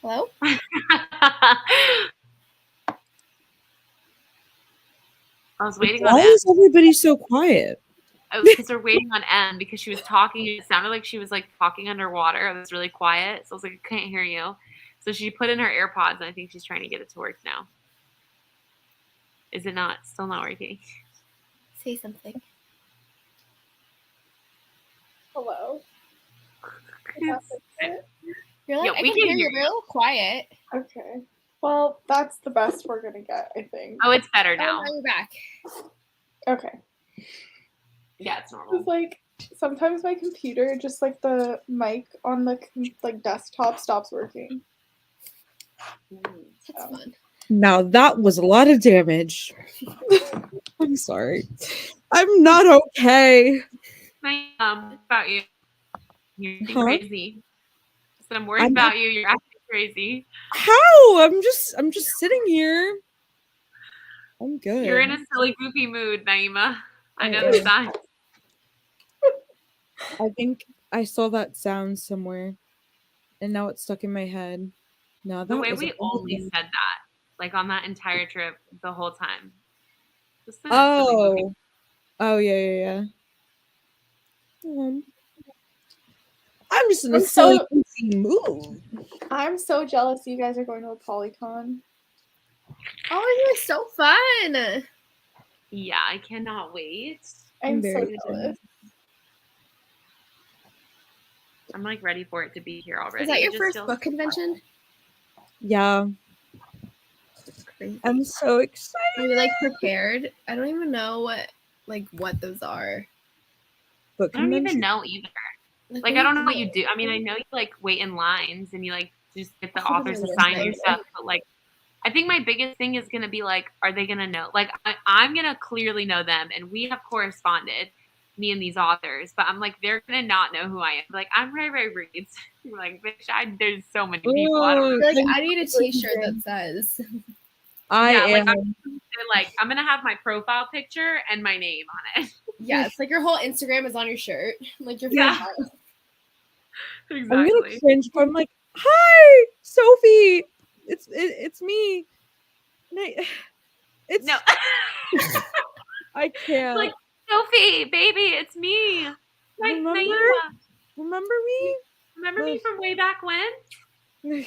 Hello? I was waiting on Why is everybody so quiet? Oh, because we're waiting on M because she was talking. It sounded like she was like talking underwater. It was really quiet. So I was like, I can't hear you. So she put in her AirPods and I think she's trying to get it to work now. Is it not? Still not working? Say something. Hello. You're like, I can hear you real quiet. Okay. Well, that's the best we're gonna get, I think. Oh, it's better now. Oh, now you're back. Okay. Yeah, it's normal. It's like sometimes my computer, just like the mic on the like desktop, stops working. That's fun. Now that was a lot of damage. I'm sorry. I'm not okay. About you. You're crazy. I said I'm worried about you. You're acting crazy. How? I'm just sitting here. I'm good. You're in a silly, goofy mood, Naima. I know the signs. I think I saw that sound somewhere, and now it's stuck in my head. No, that the way we only said that, like on that entire trip, the whole time. Oh, yeah. I'm just in a I'm silly so- goofy mood. I'm so jealous you guys are going to a Polycon. Oh, it was so fun. Yeah, I cannot wait. I'm very so jealous. I'm like ready for it to be here already. Is that It your just first feels book so convention? Yeah, Crazy. I'm so excited. Are you like prepared? I don't even know what those are. Book I don't even convention? know either. Like Like what I do don't know you what do? you do. I mean, I know you like wait in lines and you like just get the I think authors I'm to gonna sign you say stuff, but like I think my biggest thing is gonna be like, are they gonna know? Like I'm gonna clearly know them, and we have corresponded, me and these authors, but I'm like they're gonna not know who I am. Like I'm Ray Ray Reads. I'm like, bitch, there's so many people. I don't know. I feel like I need a T-shirt that says. I Yeah, like am. I'm gonna have my profile picture and my name on it. Yes, like your whole Instagram is on your shirt. Like your Yeah. profile. I'm gonna Exactly. cringe, but I'm like, hi, Sophie. It's me. It's No. I can't. Like Sophie, baby, it's me. Like Remember? Naima. Remember me? Remember me from way back when? So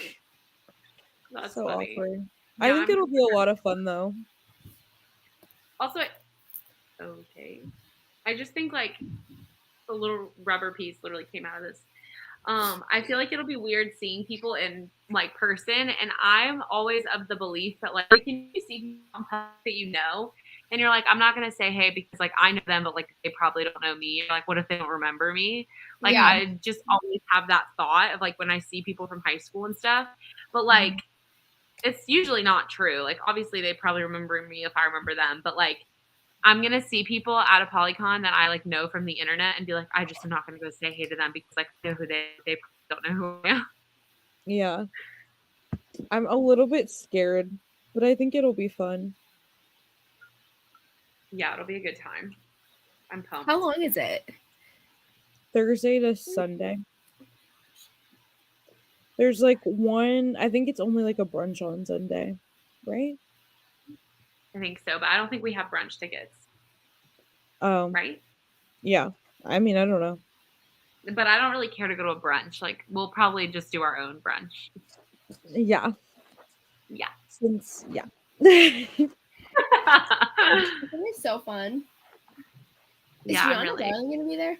That's funny. awkward. Yeah, I think it'll be a lot of fun though. Also, okay. I just think like the little rubber piece literally came out of this. I feel like it'll be weird seeing people in like person, and I'm always of the belief that like can you see people that you know, and you're like, I'm not gonna say hey because like I know them, but like they probably don't know me. Like, what if they don't remember me? Like, Yeah. I just always have that thought of like when I see people from high school and stuff, but like it's usually not true. Like, obviously they probably remember me if I remember them, but like I'm gonna see people at a Polycon that I like know from the internet and be like, I just am not gonna go say hey to them because like I know who they don't know who I am. Yeah. I'm a little bit scared, but I think it'll be fun. Yeah, it'll be a good time. I'm pumped. How long is it? Thursday to Sunday. There's like one, I think it's only like a brunch on Sunday, right? I think so, but I don't think we have brunch tickets, right? Yeah. I mean, I don't know. But I don't really care to go to a brunch. Like, we'll probably just do our own brunch. Yeah. Yeah. Since yeah. It's gonna be so fun. Is Yeah, I'm Brianna really. Darling gonna be there?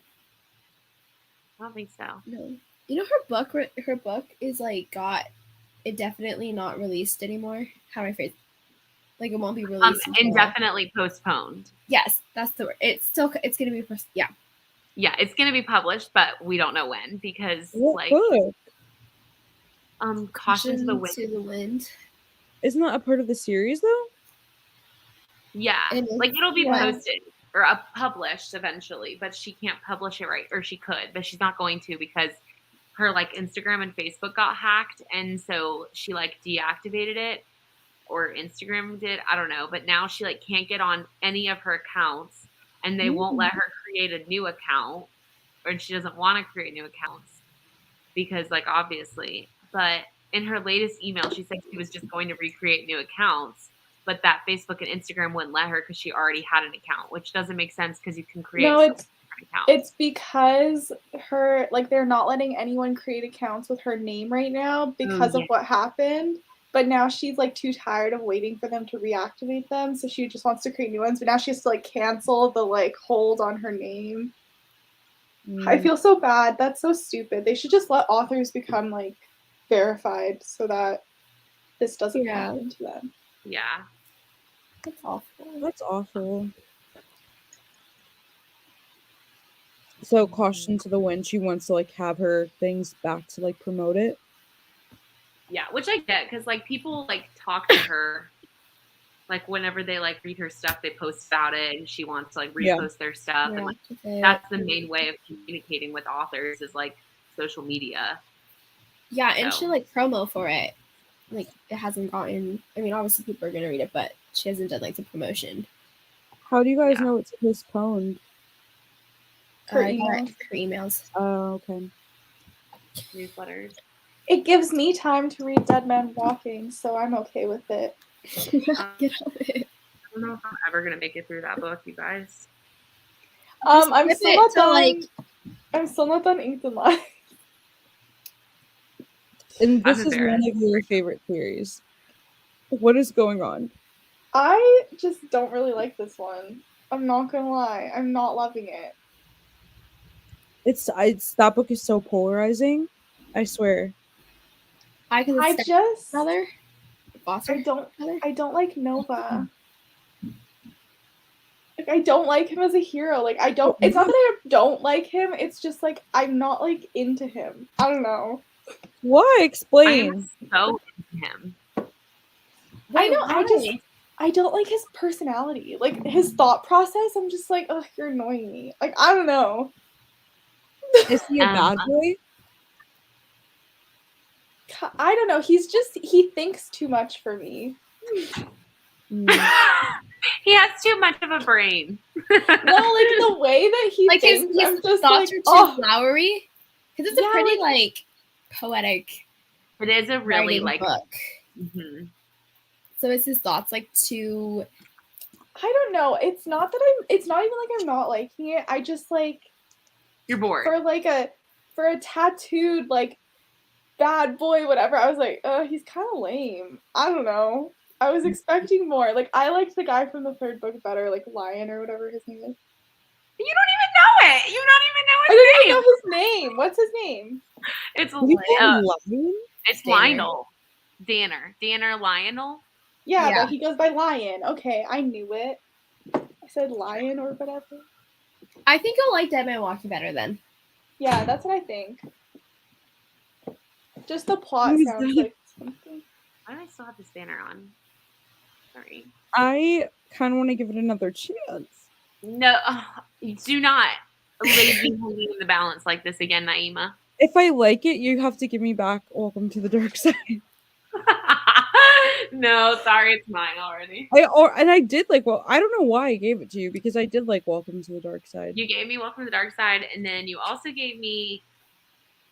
I don't think so. No. You know her book is like got it definitely not released anymore. How do I phrase? Like it won't be released. Indefinitely postponed. Yes, that's the word. It's gonna be yeah. Yeah, it's gonna be published, but we don't know when because What like book? Caution to the Wind. To the Wind. Isn't that a part of the series though? Yeah, And like it'll be yeah. posted or published eventually, but she can't publish it right, or she could, but she's not going to because her like Instagram and Facebook got hacked, and so she like deactivated it, or Instagram did, I don't know, but now she like can't get on any of her accounts, and they won't let her create a new account, or she doesn't want to create new accounts because like obviously, but in her latest email, she said she was just going to recreate new accounts. But that Facebook and Instagram wouldn't let her because she already had an account, which doesn't make sense because you can create accounts. accounts. It's because her they're not letting anyone create accounts with her name right now because of what happened. But now she's like too tired of waiting for them to reactivate them, so she just wants to create new ones. But now she has to like cancel the like hold on her name. I feel so bad. That's so stupid. They should just let authors become like verified so that this doesn't happen to them. Yeah. That's awful. That's awful. So Caution to the Wind, she wants to like have her things back to like promote it. Yeah, which I get because like people like talk to her, like whenever they like read her stuff, they post about it, and she wants to like repost their stuff, and like that's the main way of communicating with authors is like social media. Yeah, and she like promo for it. Like it hasn't gotten. I mean, obviously people are gonna read it, but she hasn't done like the promotion. How do you guys know it's postponed? Her emails. Oh, okay. Newsletters. It gives me time to read Dead Man Walking, so I'm okay with it. Get on it. I don't know if I'm ever gonna make it through that book, you guys. I'm still not done. I'm still not done Inked and Lies. And this I'm is one embarrassed. of your favorite theories. What is going on? I just don't really like this one. I'm not gonna lie. I'm not loving it. It's that book is so polarizing. I swear. I just brother. Foster. I don't like Nova. Like, I don't like him as a hero. Like, I don't. It's not that I don't like him. It's just like I'm not like into him. I don't know. Why? Explain. I'm so into him. I know. I don't like his personality. Like his thought process. I'm just like, oh, you're annoying me. Like, I don't know. Is he a bad boy? I don't know. He thinks too much for me. He has too much of a brain. No, like the way that he like thinks, his thoughts are too flowery. Because it's a pretty like poetic. It is a really like book. Mm-hmm. So is his thoughts like too? I don't know. It's not even like I'm not liking it. I just like you're bored for a tattooed like bad boy, whatever. I was like, he's kind of lame. I don't know. I was expecting more. Like, I liked the guy from the third book better, like Lion or whatever his name is. You don't even know it. You don't even know his name. I don't even know his name. What's his name? It's Lionel. Danner Lionel. Yeah, but he goes by Lion. Okay, I knew it. I said Lion or whatever. I think you'll like Dead Man Walking better then. Yeah, that's what I think. Just the plot sounds like something. Why do I still have this banner on? Sorry. I kind of want to give it another chance. No, do not leave me holding in the balance like this again, Naima. If I like it, you have to give me back Welcome to the Dark Side. No, sorry, it's mine already. I did like, well, I don't know why I gave it to you, because I did like Welcome to the Dark Side. You gave me Welcome to the Dark Side, and then you also gave me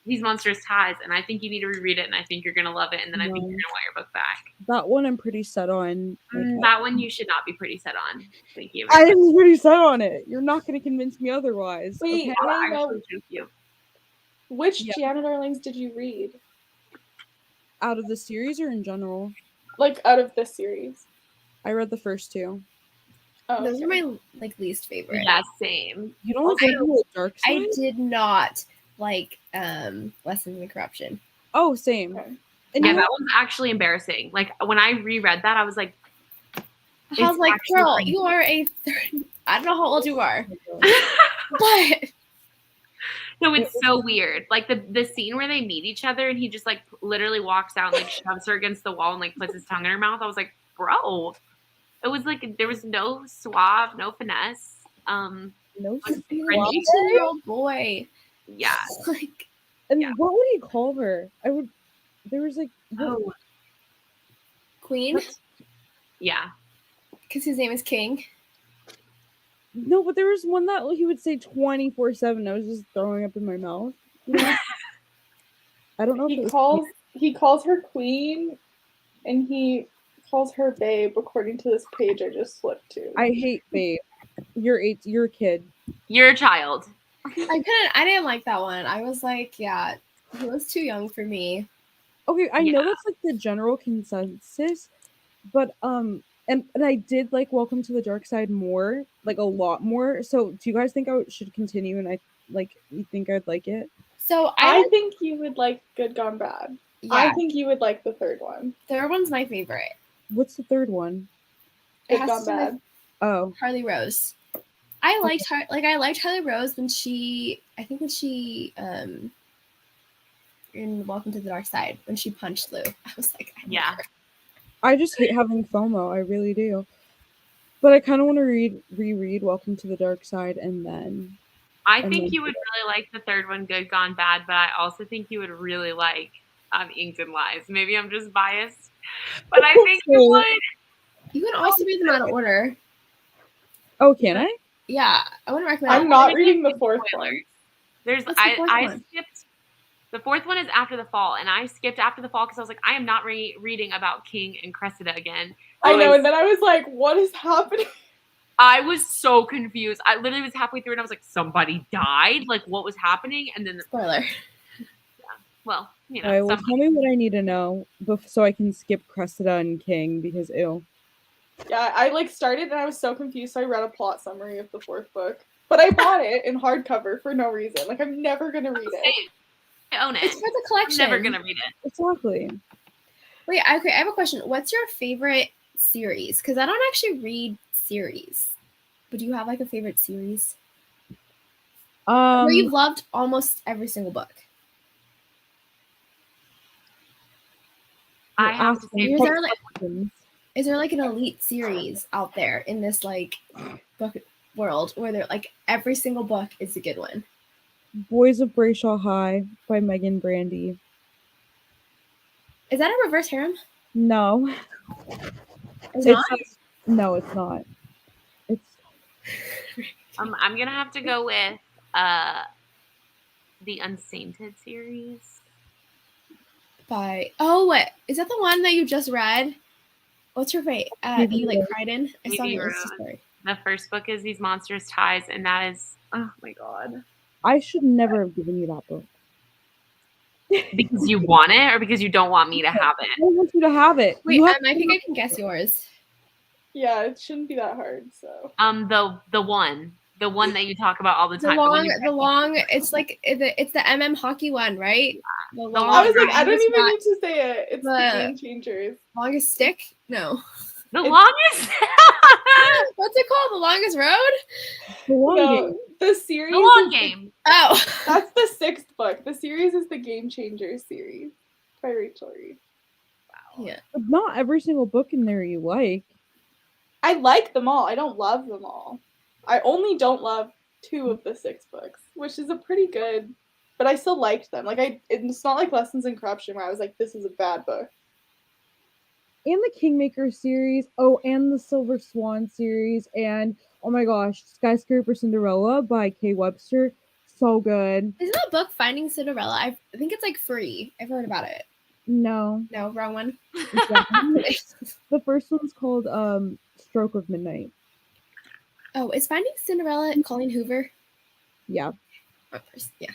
These Monstrous Ties, and I think you need to reread it, and I think you're gonna love it, and then I think you're gonna want your book back. That one I'm pretty set on. That one you should not be pretty set on. Thank you. I'm pretty set on it. You're not gonna convince me otherwise. Wait, okay? I know. Which Gianna Darlings did you read? Out of the series or in general? Like out of this series. I read the first two. Oh, those are my like least favorite. Yeah, same. You don't like the Dark Side? I did not like Lessons in Corruption. Oh, same. Okay. And yeah, that was actually embarrassing. Like when I reread that, I was like, I was like, girl, you are I don't know how old you are. But no, it's so weird. Like the scene where they meet each other and he just like literally walks out and like shoves her against the wall and like puts his tongue in her mouth. I was like, bro. It was like there was no suave, no finesse. No 18-year-old boy. Yeah. Like, and what would he call her? There was like Queen? Yeah. Because his name is King. No, but there was one that he would say 24/7. I was just throwing up in my mouth. You know? I don't know. He calls her Queen, and he calls her Babe. According to this page, I just flipped to. I hate Babe. You're a kid. You're a child. I didn't like that one. I was like, yeah, he was too young for me. Okay, I know that's like the general consensus, but and I did like Welcome to the Dark Side more, like a lot more. So do you guys think I should continue? And you think I'd like it? So I think you would like Good Gone Bad. Yeah. I think you would like the third one. Third one's my favorite. What's the third one? Good Gone Bad. Oh, Harley Rose. I liked her. Like I liked Harley Rose when she in Welcome to the Dark Side when she punched Lou. I was like, yeah. I just hate having FOMO. I really do. But I kind of want to reread Welcome to the Dark Side, and then. I think you would really like the third one, Good Gone Bad, but I also think you would really like Inked and Lies. Maybe I'm just biased, but I think you would. You can also read them out of order. Oh, can I? Yeah, I wouldn't recommend. I'm not reading the fourth one. I skipped. The fourth one is After the Fall, and I skipped After the Fall because I was like, I am not reading about King and Cressida again. I know, and then I was like, what is happening? I was so confused. I literally was halfway through, and I was like, somebody died? Like, what was happening? And then spoiler. Yeah. Well, you All right, know, well, tell me what I need to know so I can skip Cressida and King because ew. Yeah, I like started and I was so confused, so I read a plot summary of the 4th book. But I bought it in hardcover for no reason. Like, I'm never gonna read it. I own it. It's for the collection. I'm never gonna read it. Exactly. Wait, okay, I have a question. What's your favorite series? Because I don't actually read series. But do you have like a favorite series? Where you've loved almost every single book. I have to say, is there like an elite series out there in this like book world where they're like every single book is a good one? Boys of Brayshaw High by Megan Brandy. Is that a reverse harem? No. It's not? No, it's not. It's I'm gonna have to go with the Unsainted series. What is that the one that you just read? What's your fate? You like cried in? I saw your Insta story. The first book is These Monstrous Ties, and that is, oh my god. I should never have given you that book. Because you want it, or because you don't want me to have it? I want you to have it. Wait, I think I can guess yours. Yeah, it shouldn't be that hard. So the one that you talk about all the time. It's like it's the MM hockey one, right? I was like, I don't even need to say it. It's the Game Changers. Longest stick? No. The longest? What's it called? The longest road? The long game. The series. The long game. Oh. That's the 6th book. The series is the Game Changers series by Rachel Reed. Wow. Yeah. But not every single book in there you like. I like them all. I don't love them all. I only don't love 2 of the 6 books, which is a pretty good, but I still liked them. Like it's not like Lessons in Corruption where I was like, this is a bad book. And the Kingmaker series, and the Silver Swan series, and oh my gosh, Skyscraper Cinderella by Kay Webster, so good. Isn't that book Finding Cinderella? I think it's like free. I've heard about it. No, wrong one. The first one's called Stroke of Midnight. Oh, is Finding Cinderella Colleen Hoover? Yeah. Yeah.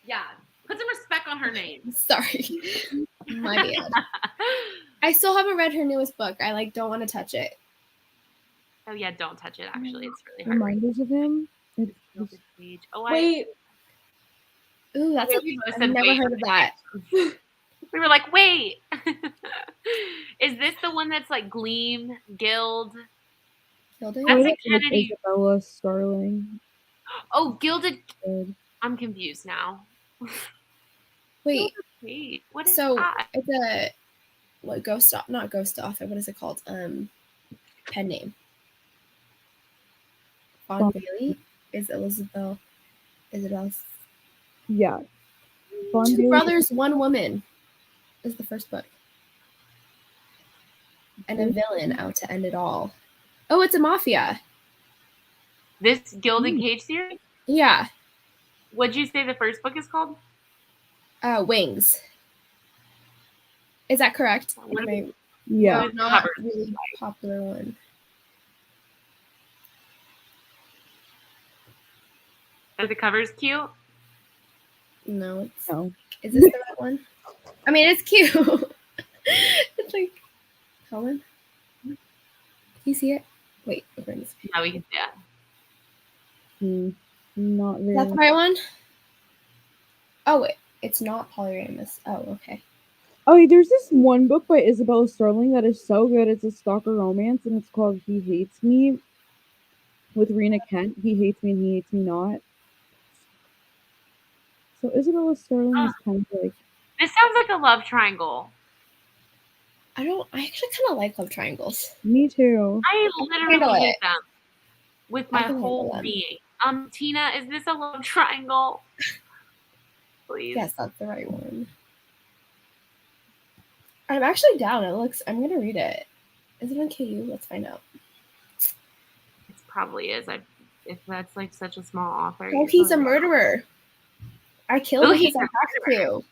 Yeah. Put some respect on her name. Sorry. My bad. I still haven't read her newest book. I don't want to touch it. Oh yeah, don't touch it. Actually, it's really hard. Reminders of him. Wait. Ooh, that's I've never heard of that. We were like, wait. Is this the one that's like Gleam, Guild? Gilded? That's a Kennedy. Isabella Starling. Oh, Gilded. I'm confused now. Wait. What is that? It's a ghost, not ghost author. What is it called? Pen name. Fawn Bailey is Isabel. Yeah. Two Brothers, One Woman is the first book. And a villain out to end it all. Oh, it's a mafia. This Gilded Cage series? Yeah. What'd you say the first book is called? Wings. Is that correct? Yeah. It's not a really popular one. Are the covers cute? No. No. Is this the right one? I mean, it's cute. It's like, Colin? Can you see it? Wait. Yeah, we can see it. Not really. That's the right one? Oh, wait. It's not polyamorous. Oh, okay. Oh, there's this one book by Isabella Starling that is so good. It's a stalker romance, and it's called He Hates Me with Rena Kent. He hates me and he hates me not. So Isabella Starling is kind of like... This sounds like a love triangle. I actually kind of like love triangles. Me too. I literally hate them with my whole being. Tina, is this a love triangle? Please. Yes, that's the right one. I'm actually down. I'm gonna read it. Is it on KU? Let's find out. It probably is. If that's like such a small author. Oh, he's a murderer. I killed him because I have to.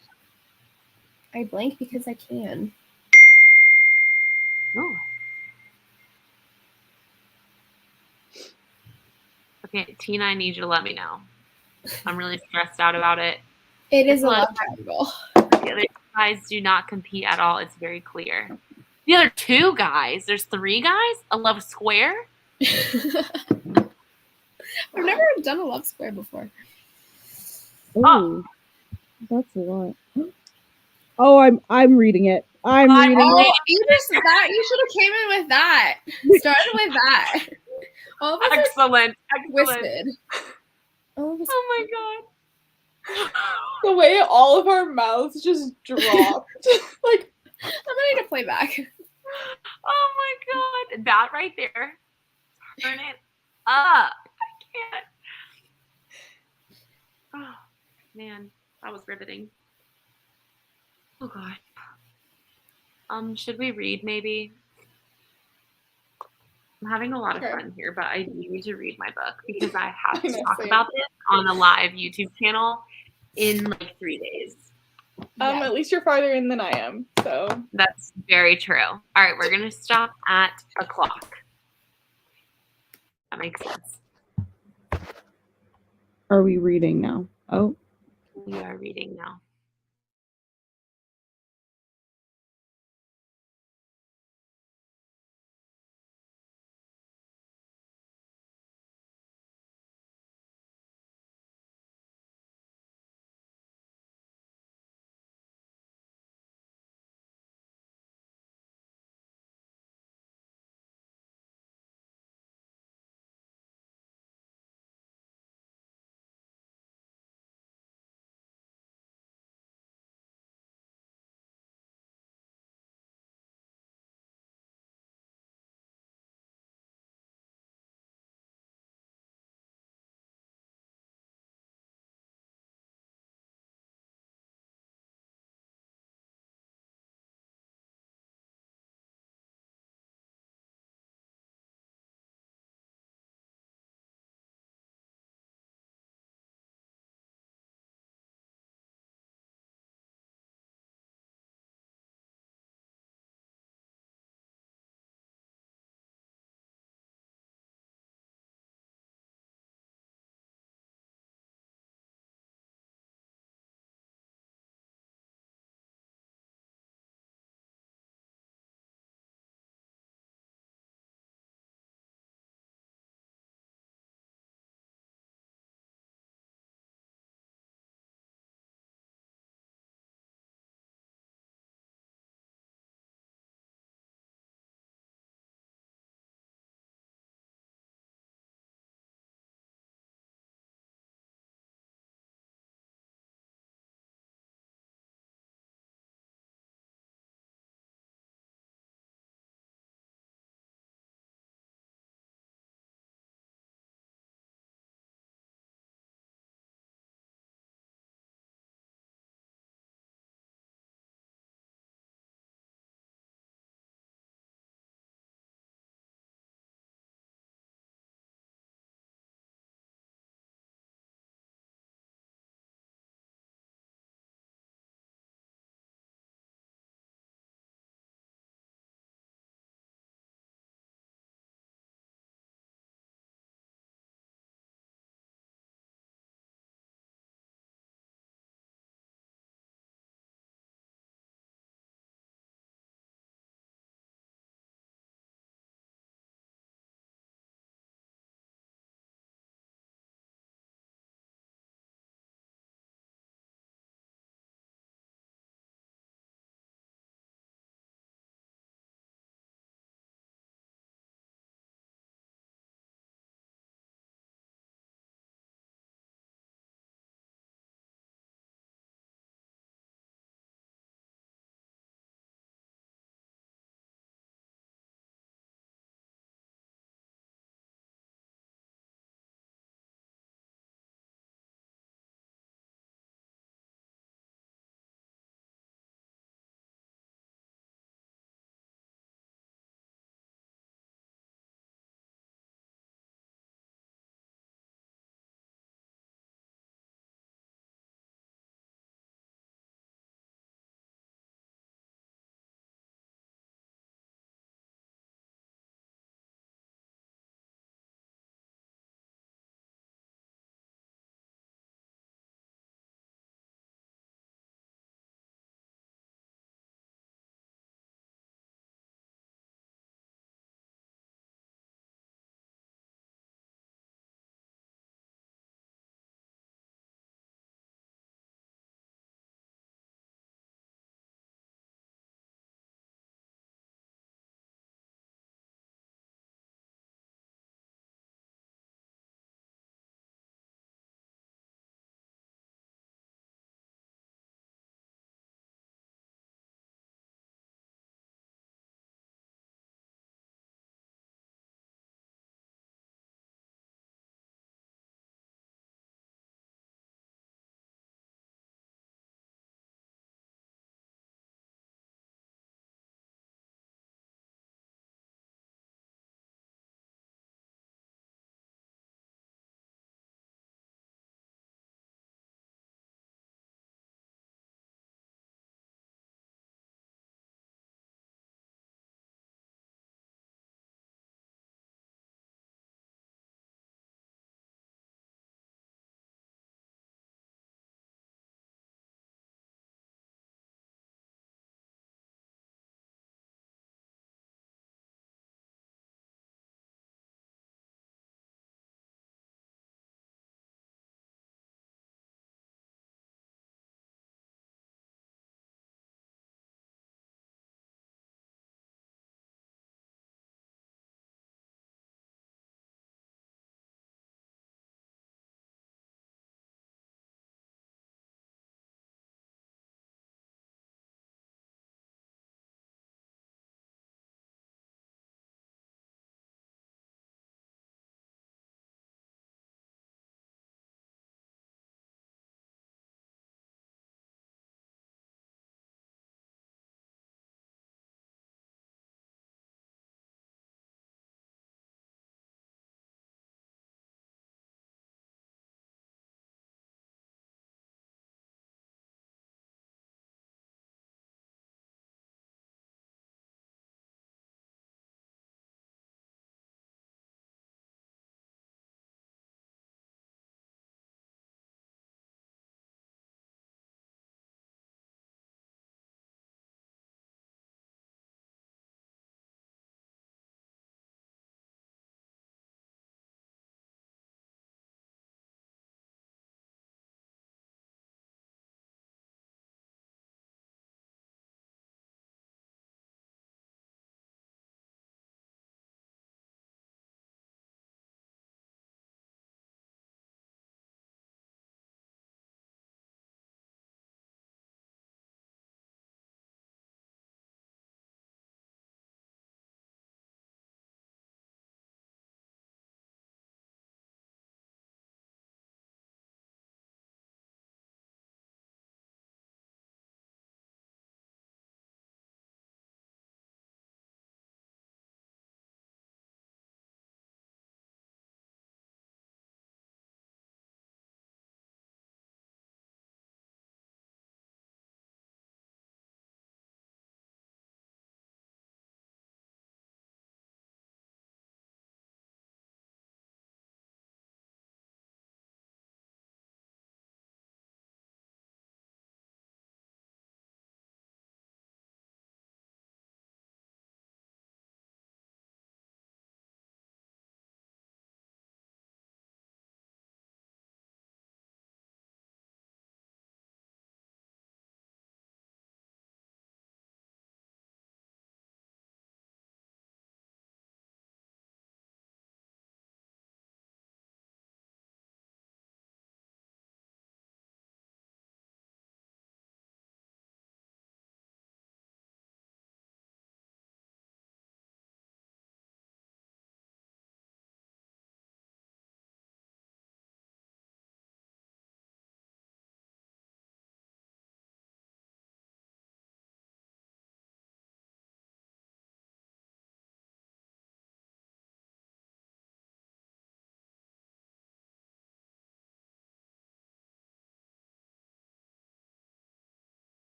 I blank because I can. Oh. Okay, Tina, I need you to let me know. I'm really stressed out about it. It is a love triangle. Yeah, guys do not compete at all. It's very clear. The other two guys, there's 3 guys. A love square. I've never done a love square before. Oh, that's a lot. Oh, I'm reading it. I'm reading it. You should have came in with that. Started with that. All of us Excellent. twisted. Oh my god. The way all of our mouths just dropped. Like, I'm gonna need to play back. Oh my god. That right there. Turn it up. I can't. Oh man, that was riveting. Oh god. Should we read maybe? I'm having a lot of fun here, but I do need to read my book because I have to talk about this on a live YouTube channel in like 3 days. At least you're farther in than I am, so. That's very true. All right, we're gonna stop at a clock. That makes sense. Are we reading now? Oh. We are reading now.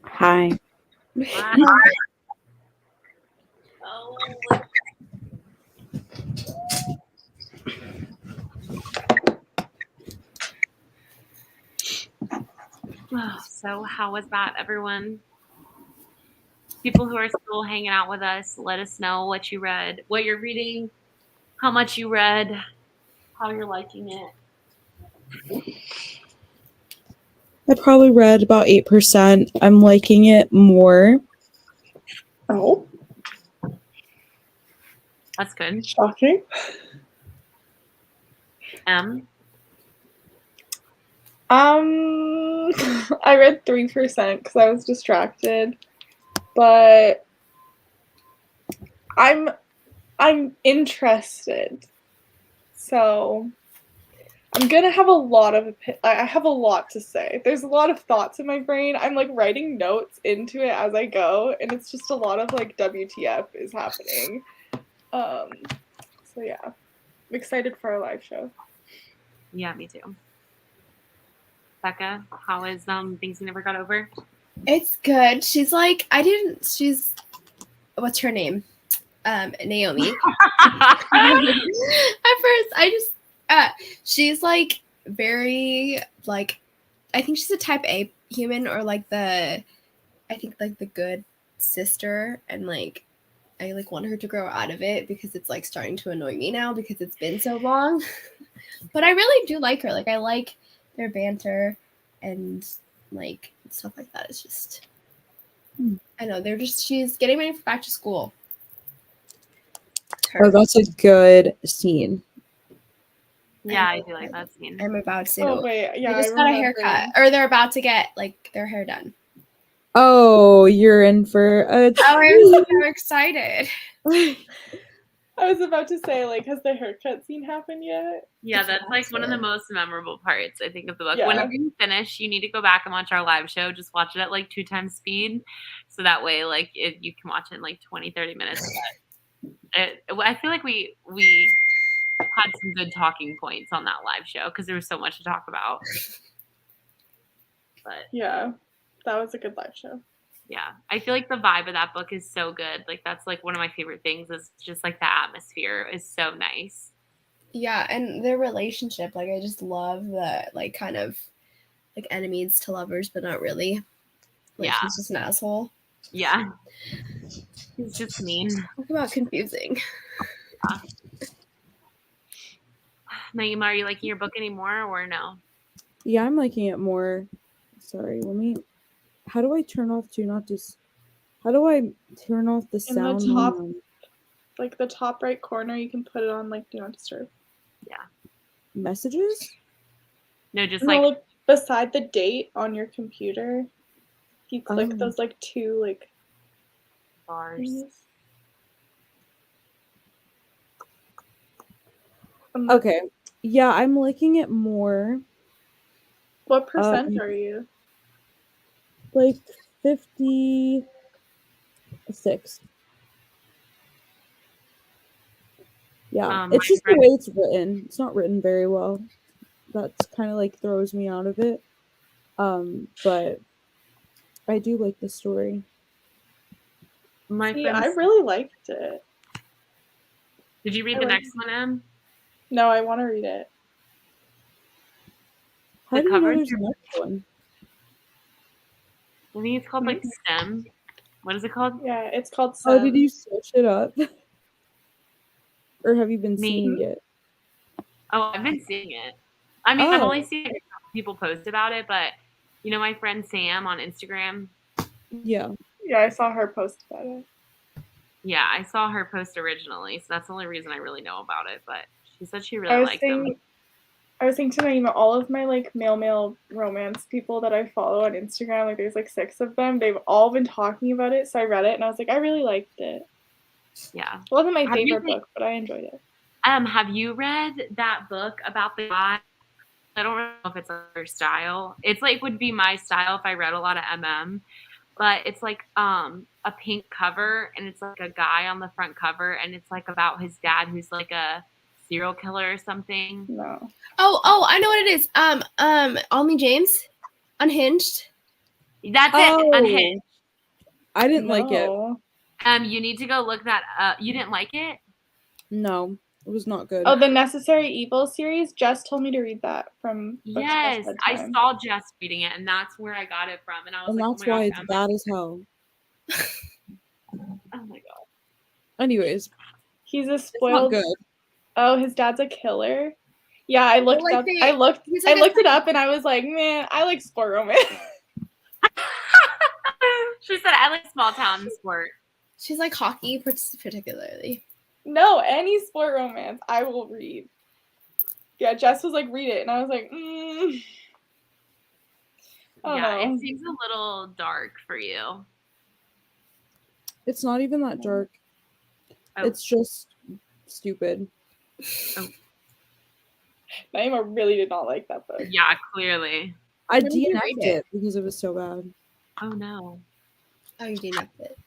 Hi. So how was that, everyone? People who are still hanging out with us, let us know what you read, what you're reading, how much you read, how you're liking it. I probably read about 8%. I'm liking it more. Oh, That's good. shocking. I read 3% because I was distracted, but I'm interested. So I'm gonna have a lot of I have a lot to say. There's a lot of thoughts in my brain. I'm like writing notes into it as I go, and it's just a lot of like WTF is happening. So yeah, I'm excited for our live show. Yeah, me too. Becca, how is Things You Never Got Over? It's good. She's like, what's her name? Naomi. At first, she's like very like, I think she's a type A human, or like the good sister, and like I like want her to grow out of it because it's like starting to annoy me now because it's been so long. But I really do like her. Like I like their banter and like stuff like that. It's just I know she's getting ready for back to school. Oh, that's a good scene. Yeah, I do like that scene. I'm about to. Oh wait, yeah, they just got a haircut, or they're about to get like their hair done. Oh, you're in for a treat. Oh, I'm so excited. I was about to say, like, has the haircut scene happened yet? Yeah, that's like one of the most memorable parts, I think, of the book. Yeah. Whenever you finish, you need to go back and watch our live show. Just watch it at like 2 times speed. So that way, like, you can watch it in like 20, 30 minutes. I feel like we had some good talking points on that live show because there was so much to talk about. But yeah, that was a good live show. Yeah, I feel like the vibe of that book is so good. Like that's like one of my favorite things is just like the atmosphere is so nice. Yeah, and their relationship, like I just love the like kind of like enemies to lovers, but not really. Like he's just an asshole. Yeah. He's just mean. Talk about confusing. Naima, are you liking your book anymore or no? Yeah, I'm liking it more. Sorry, how do I turn off how do I turn off the sound? In the top, like the top right corner, you can put it on like do not disturb. Yeah. Messages? No, just like beside the date on your computer. If you click those like two like bars. Things. Okay. Yeah, I'm liking it more. What percent are you? Like 56. Yeah, it's just the way it's written. It's not written very well. That's kind of like throws me out of it. But I do like the story. I really liked it. Did you read the next one, Em? No, I want to read it. How do you know there's a next one? I think it's called like STEM. What is it called? Yeah, it's called STEM. Oh, did you switch it up? Or have you been seeing it? Oh, I've been seeing it. I mean, I've only seen people post about it, but you know my friend Sam on Instagram? Yeah. Yeah, I saw her post about it. Yeah, I saw her post originally, so that's the only reason I really know about it, but she said she really liked them. I was thinking tonight, all of my like male romance people that I follow on Instagram, like there's like 6 of them, they've all been talking about it, so I read it and I was like, I really liked it. Yeah. It wasn't my favorite book, but I enjoyed it. Have you read that book about the guy? I don't know if it's her style. It's like would be my style if I read a lot of MM, but it's like a pink cover and it's like a guy on the front cover and it's like about his dad who's like a serial killer or something. No. Oh, I know what it is. Olney James, Unhinged. That's it. Unhinged. I didn't like it. You need to go look that up. You didn't like it? No, it was not good. Oh, the Necessary Evil series. Jess told me to read that from. Yes, I saw Jess reading it, and that's where I got it from. And I was and like, that's oh my why gosh, it's bad as hell. Oh my god. Anyways, he's a spoiled. It's not good. Oh, his dad's a killer. Yeah, I looked up. I looked it up, and I was like, man, I like sport romance. She said, I like small town sport. She's like hockey, particularly. No, any sport romance I will read. Yeah, Jess was like, read it, and I was like, Yeah, it seems a little dark for you. It's not even that dark. Oh. It's just stupid. Oh. Naima really did not like that book. Yeah, clearly. I DNF'd it because it was so bad. Oh no. Oh, you DNF'd it.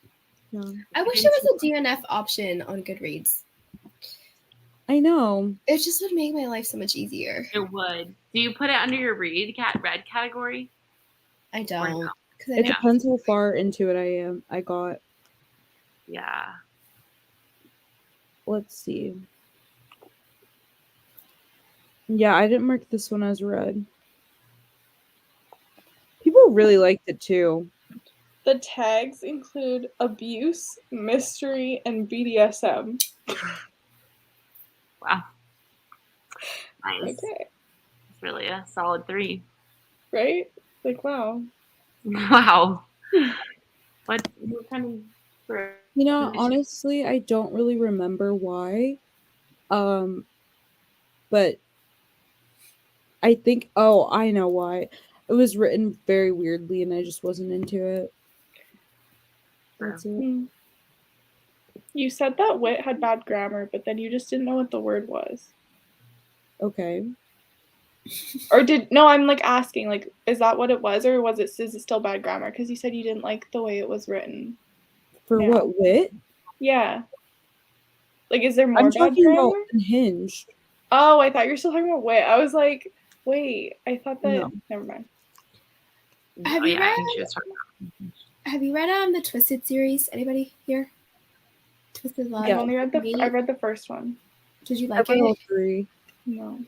Yeah. I wish there was a DNF option on Goodreads. I know. It just would make my life so much easier. It would. Do you put it under your read category? I don't. No? It depends how far into it I got. Yeah. Let's see. Yeah, I didn't mark this one as read. People really liked it too. The tags include abuse, mystery, and BDSM. Wow. Nice. Okay. It's really a solid 3. Right? Like, wow. Wow. What kind of... You know, honestly, I don't really remember why. But I think, I know why. It was written very weirdly and I just wasn't into it. That's it. You said that wit had bad grammar, but then you just didn't know what the word was. Okay. Or I'm like asking, like, is that what it was, or is it still bad grammar? Because you said you didn't like the way it was written. For what, wit? Yeah. Like, is there more I'm bad talking grammar? about Unhinged. Oh, I thought you were still talking about wit. I was like, wait, I thought that. No. Never mind. Have you read the Twisted series? Anybody here? Twisted Love. Yeah. I read the first one. Did you like it? All 3. No.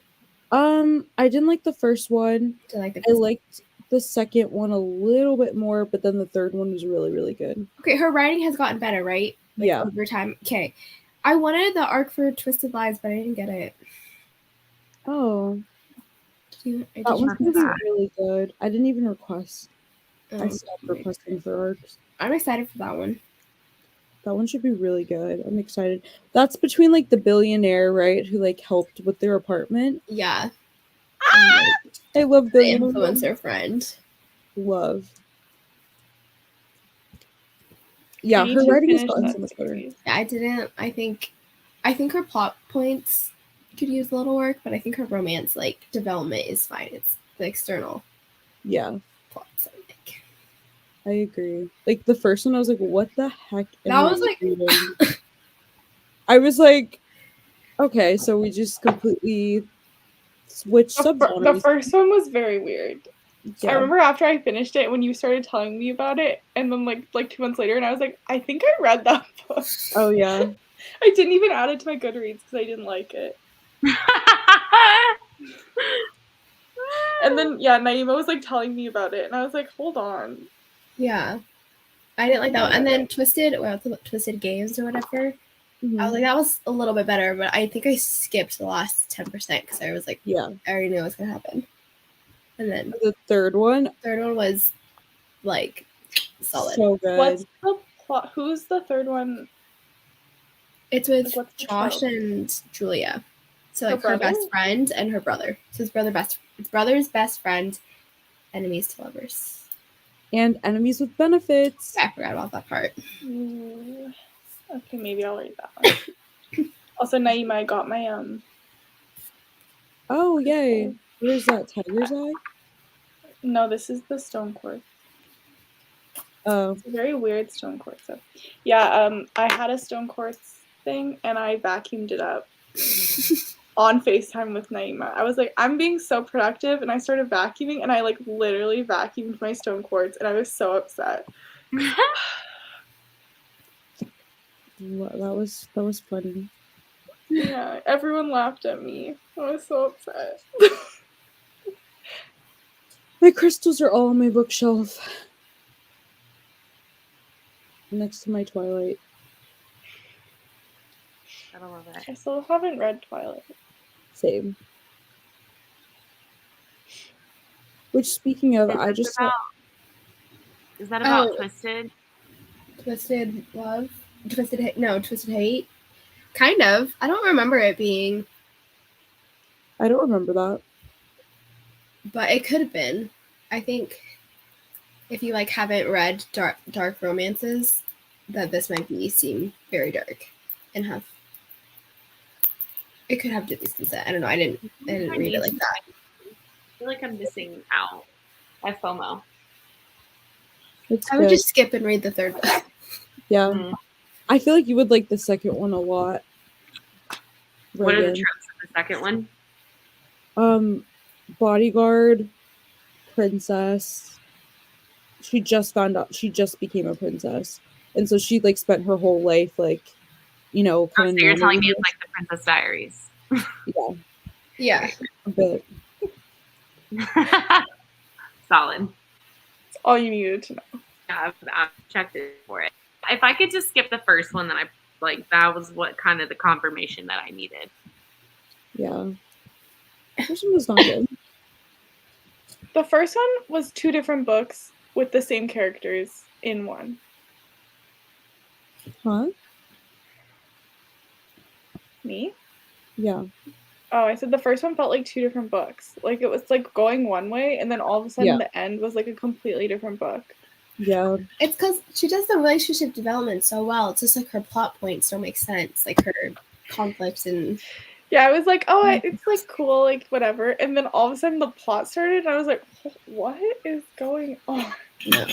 I didn't like the first one. I liked the second one a little bit more, but then the third one was really, really good. Okay, her writing has gotten better, right? Yeah. Over time. Okay. I wanted the arc for Twisted Lies, but I didn't get it. Oh. That one's gonna be really good. I didn't even request. I stopped requesting for arcs. I'm excited for that one. That one should be really good. I'm excited. That's between like the billionaire, right? Who like helped with their apartment. Yeah. I love the influencer friend. Love. Yeah, her writing has gotten so much better. Yeah, I didn't. I think her plot points could use a little work, but I think her romance development is fine. It's the external. Yeah. Plots, I think. I agree. Like the first one, I was like, "What the heck?" That was like. I was like, "Okay, so we just completely switched subgenres." The first one was very weird. Yeah. I remember after I finished it, when you started telling me about it, and then like 2 months later, and I was like, I think I read that book. Oh yeah. I didn't even add it to my Goodreads because I didn't like it. And then Naima was like telling me about it, and I was like, hold on. Yeah, I didn't like that one. And then Twisted Games or whatever. Mm-hmm. I was like, that was a little bit better, but I think I skipped the last 10% because I was like, I already knew what was gonna happen. And then the third one was like solid. So good. What's the plot? Who's the third one? It's with Josh and Julia. So like her best friend and her brother. So his brother's best friend, enemies to lovers. And enemies with benefits. I forgot about that part. Okay, maybe I'll read that one. Also, Naima, I got my Oh yay! Where is that? Tiger's Eye? No, this is the stone quartz. Oh, it's a very weird stone quartz. So. Yeah, I had a stone quartz thing and I vacuumed it up. on FaceTime with Naima. I was like, I'm being so productive, and I started vacuuming, and I like literally vacuumed my stone quartz, and I was so upset. That was funny. Yeah, everyone laughed at me. I was so upset. My crystals are all on my bookshelf. Next to my Twilight. I love it. I still haven't read Twilight. Same. Which, speaking of, I just is that about Twisted? Twisted Love? Twisted Hate? No, Twisted Hate. Kind of. I don't remember it being. I don't remember that. But it could have been. I think if you like haven't read dark romances, that this might seem very dark and have. It could have Disney Sunset. I don't know. I didn't read it like that. I feel like I'm missing out. I have FOMO. I Oh, would just skip and read the third book. Yeah. Mm-hmm. I feel like you would like the second one a lot. What are the tropes of the second one? Bodyguard, princess. She just found out she just became a princess. And so she like spent her whole life like, you know, kind of. So you're telling me it's like the Princess Diaries. Yeah. Yeah. A bit. Solid. That's all you needed to know. Yeah, I've checked it for it. If I could just skip the first one, then I like that was what kind of the confirmation that I needed. Yeah. The first one was not good. The first one was 2 different books with the same characters in one. Huh? Me? Yeah. Oh, I said the first one felt like 2 different books. Like it was like going one way, and then all of a sudden the end was like a completely different book. Yeah. It's because she does the relationship development so well. It's just like her plot points don't make sense. Like her conflicts and. Yeah, I was like, oh, it's like cool, like whatever. And then all of a sudden the plot started, and I was like, what is going on? No.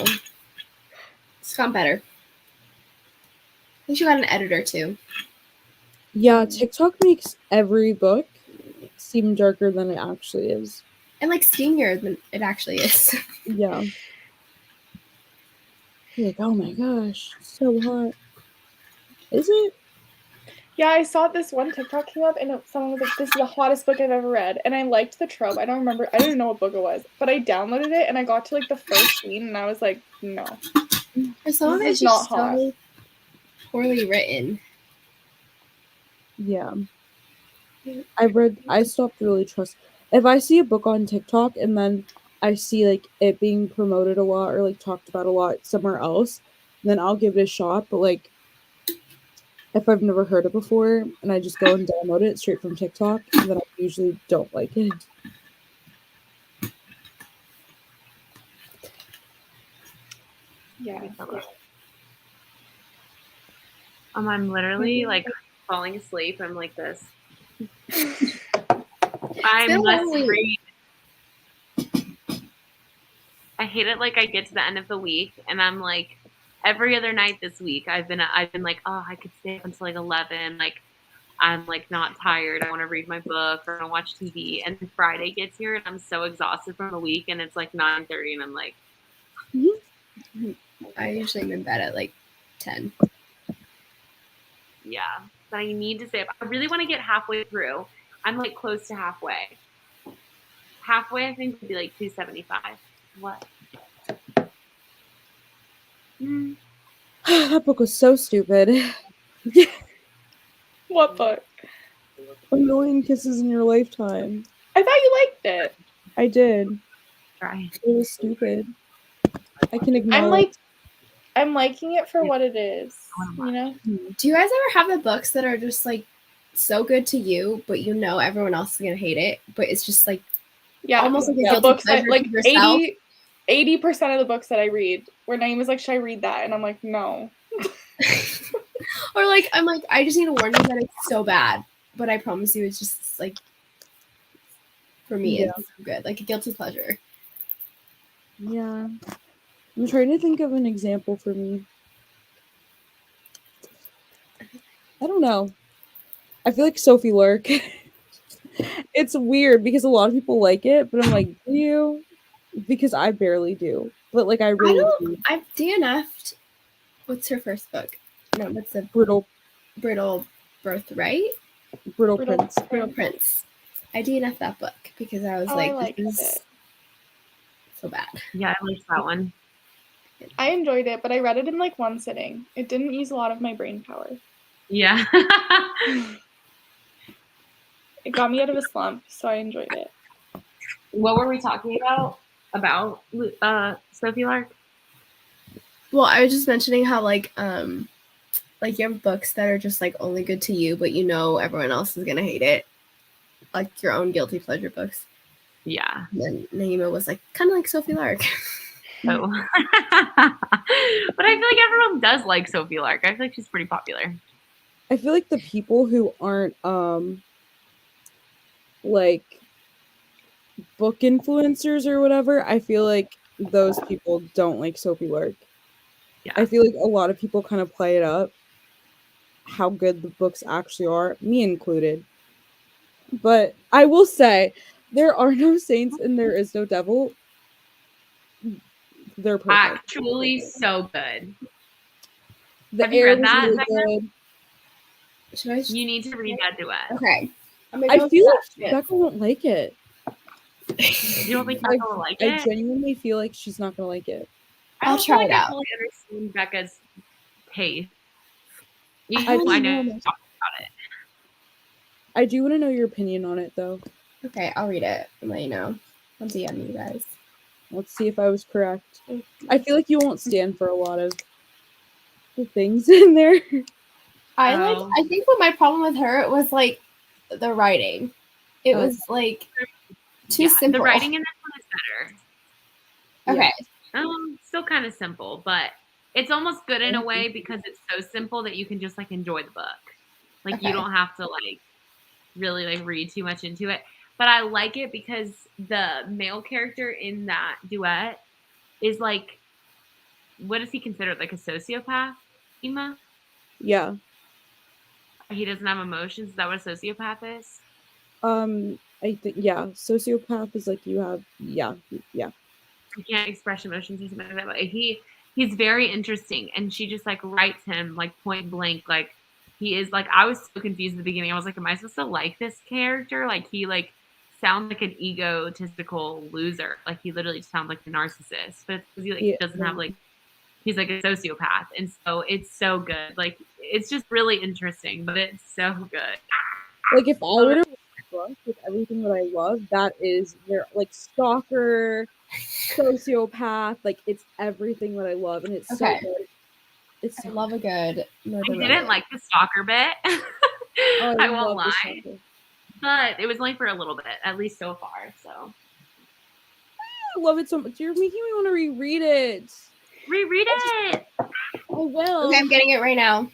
It's gone better. I think she got an editor too. Yeah, TikTok makes every book seem darker than it actually is. And like steamier than it actually is. Yeah. You're like, oh my gosh, so hot. Is it? Yeah, I saw this one TikTok came up, and someone was like, this is the hottest book I've ever read. And I liked the trope. I don't even know what book it was. But I downloaded it, and I got to like the first scene, and I was like, no. For some of it's not hot. So poorly written. Yeah. I stopped really trusting. If I see a book on TikTok and then I see like it being promoted a lot or like talked about a lot somewhere else, then I'll give it a shot. But like if I've never heard it before and I just go and download it straight from TikTok, then I usually don't like it. Yeah. I'm literally like falling asleep. I'm like this. I must read. I hate it. Like I get to the end of the week and I'm like, every other night this week, I've been like, oh, I could stay up until like 11. Like I'm like not tired. I want to read my book or I want to watch TV. And then Friday gets here and I'm so exhausted from the week and it's like 9:30 and I'm like, I usually am in bed at like 10. Yeah, but I need to stay up. I really want to get halfway through. I'm like close to halfway. Halfway, I think would be like 275. What? That book was so stupid. What book? A Million Kisses in Your Lifetime. I thought you liked it. I did. Right. It was stupid. I can acknowledge. I'm liking it for what it is. You know? Do you guys ever have the books that are just like so good to you, but you know everyone else is gonna hate it, but it's just like almost like a guilty books pleasure that, like to yourself? 80% of the books that I read, where Naeem was like, should I read that? And I'm like, no. Or like I'm like, I just need to warn you that it's so bad, but I promise you it's just like for me it's so good. Like a guilty pleasure. Yeah. I'm trying to think of an example for me. I don't know. I feel like Sophie Lurk. It's weird because a lot of people like it, but I'm like, do you? Because I barely do. But like I really do. I've DNF'd. What's her first book? No, what's the Brittle Birthright? Brittle Prince. Brittle Prince. I DNF'd that book because I was this is so bad. Yeah, I liked that one. I enjoyed it, but I read it in like one sitting. It didn't use a lot of my brain power. Yeah. It got me out of a slump, so I enjoyed it. What were we talking about? About Sophie Lark? Well, I was just mentioning how like you have books that are just like only good to you, but you know everyone else is gonna hate it. Like your own guilty pleasure books. Yeah. And then Naima was like kind of like Sophie Lark. Oh. But I feel like everyone does like Sophie Lark. I feel like she's pretty popular. I feel like the people who aren't like book influencers or whatever, I feel like those people don't like Sophie Lark. Yeah. I feel like a lot of people kind of play it up how good the books actually are, me included. But I will say, there are no saints and there is no devil. They're perfect. Actually, so good. Have you read that? Really good. You need to read that duet. Okay. I feel like Becca won't like it. You don't think Becca will like it? I genuinely feel like she's not gonna like it. I'll try it out. I fully understand Becca's taste. I know about it. I do want to know your opinion on it, though. Okay, I'll read it and let you know. I'll DM you guys. Let's see if I was correct. I feel like you won't stand for a lot of the things in there. I think what my problem with her was like the writing. It was like too simple. The writing in this one is better. Okay. Still kind of simple, but it's almost good in a way because it's so simple that you can just like enjoy the book. Like you don't have to like really like read too much into it. But I like it because the male character in that duet is like, what is he considered? Like a sociopath, Ima? Yeah. He doesn't have emotions. Is that what a sociopath is? I think sociopath is like you have you can't express emotions or something like that. But he's very interesting, and she just like writes him like point blank. Like he is like, I was so confused at the beginning. I was like, am I supposed to like this character? Like he like sounds like an egotistical loser. Like he literally sounds like a narcissist, but it's because he like doesn't have like, he's like a sociopath, and so it's so good. Like it's just really interesting, but it's so good. Like if I were to book with everything that I love, that is their like stalker, sociopath, like it's everything that I love, and it's so good. I love a good murder. I didn't like the stalker bit. I won't lie, but it was only for a little bit, at least so far. So I love it so much. You're making me want to reread it. Reread it. I will. Okay, I'm getting it right now.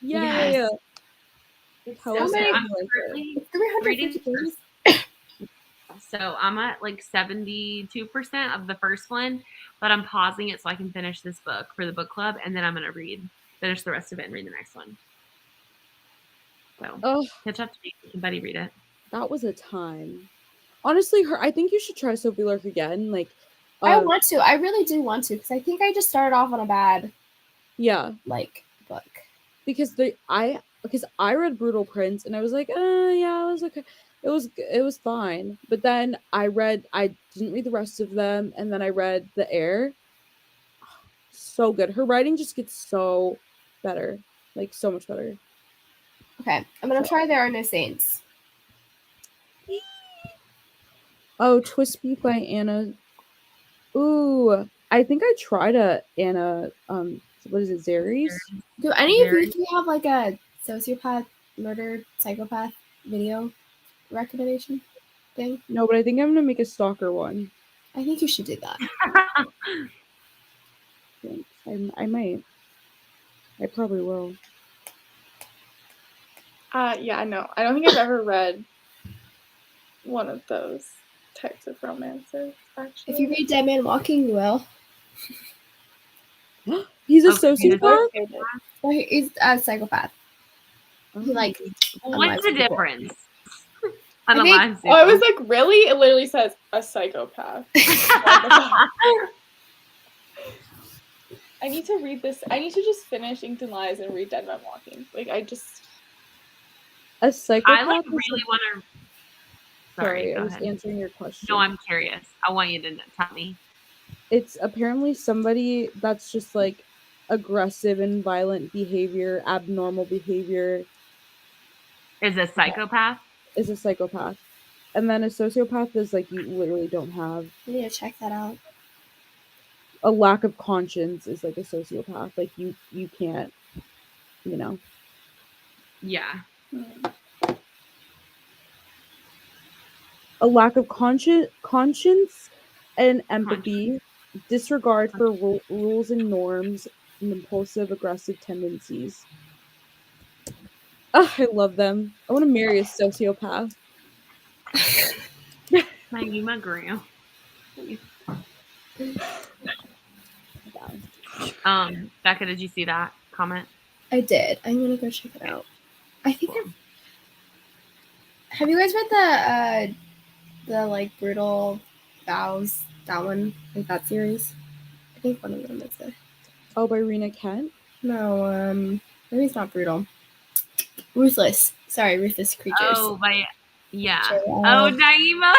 Yeah. So I'm currently reading so I'm at like 72% of the first one, but I'm pausing it so I can finish this book for the book club, and then I'm gonna finish the rest of it and read the next one. So catch up to me. Somebody read it. That was a time. Honestly, I think you should try Sophie Lark again. Like I want to. I really do want to, because I think I just started off on a bad book. Because I read Brutal Prince and I was like, yeah, it was okay. It was fine. But then I didn't read the rest of them, and then I read The Heir. So good. Her writing just gets so better. Like so much better. Okay. I'm gonna try There Are No Saints. Oh, Twist Beat by Anna. Ooh. I think I tried Anna what is it, Zaries? Do any of you have like a sociopath, murder, psychopath video recommendation thing? No, but I think I'm gonna make a stalker one. I think you should do that. I might. I probably will. Yeah, no. I don't think I've ever read one of those types of romances, actually. If you read Dead Man Walking, you will. He's a sociopath? Well, he's a psychopath. What's the difference? on a live Zoom. Oh, I was like, really? It literally says a psychopath. I need to read this. I need to just finish Inked Lies and read Dead Man Walking. Like, I just... A psychopath. I like really want to. Sorry, I go was ahead. answering your question. No, I'm curious. I want you to tell me. It's apparently somebody that's just like aggressive and violent behavior, abnormal behavior. Is a psychopath? Is a psychopath. And then a sociopath is like you literally don't have. I need to check that out. A lack of conscience is like a sociopath. Like you can't, Yeah. A lack of conscience and empathy, disregard for rules and norms, and impulsive, aggressive tendencies. Oh, I love them. I want to marry a sociopath. Naima Graham. Becca, did you see that comment? I did. I'm gonna go check it out. I think have you guys read the like Brutal Vows, that one, like that series? I think one of them is it. Oh, by Rena Kent? No, maybe it's not Brutal. Ruthless. Sorry, Ruthless Creatures. Oh, yeah. Oh, Naima.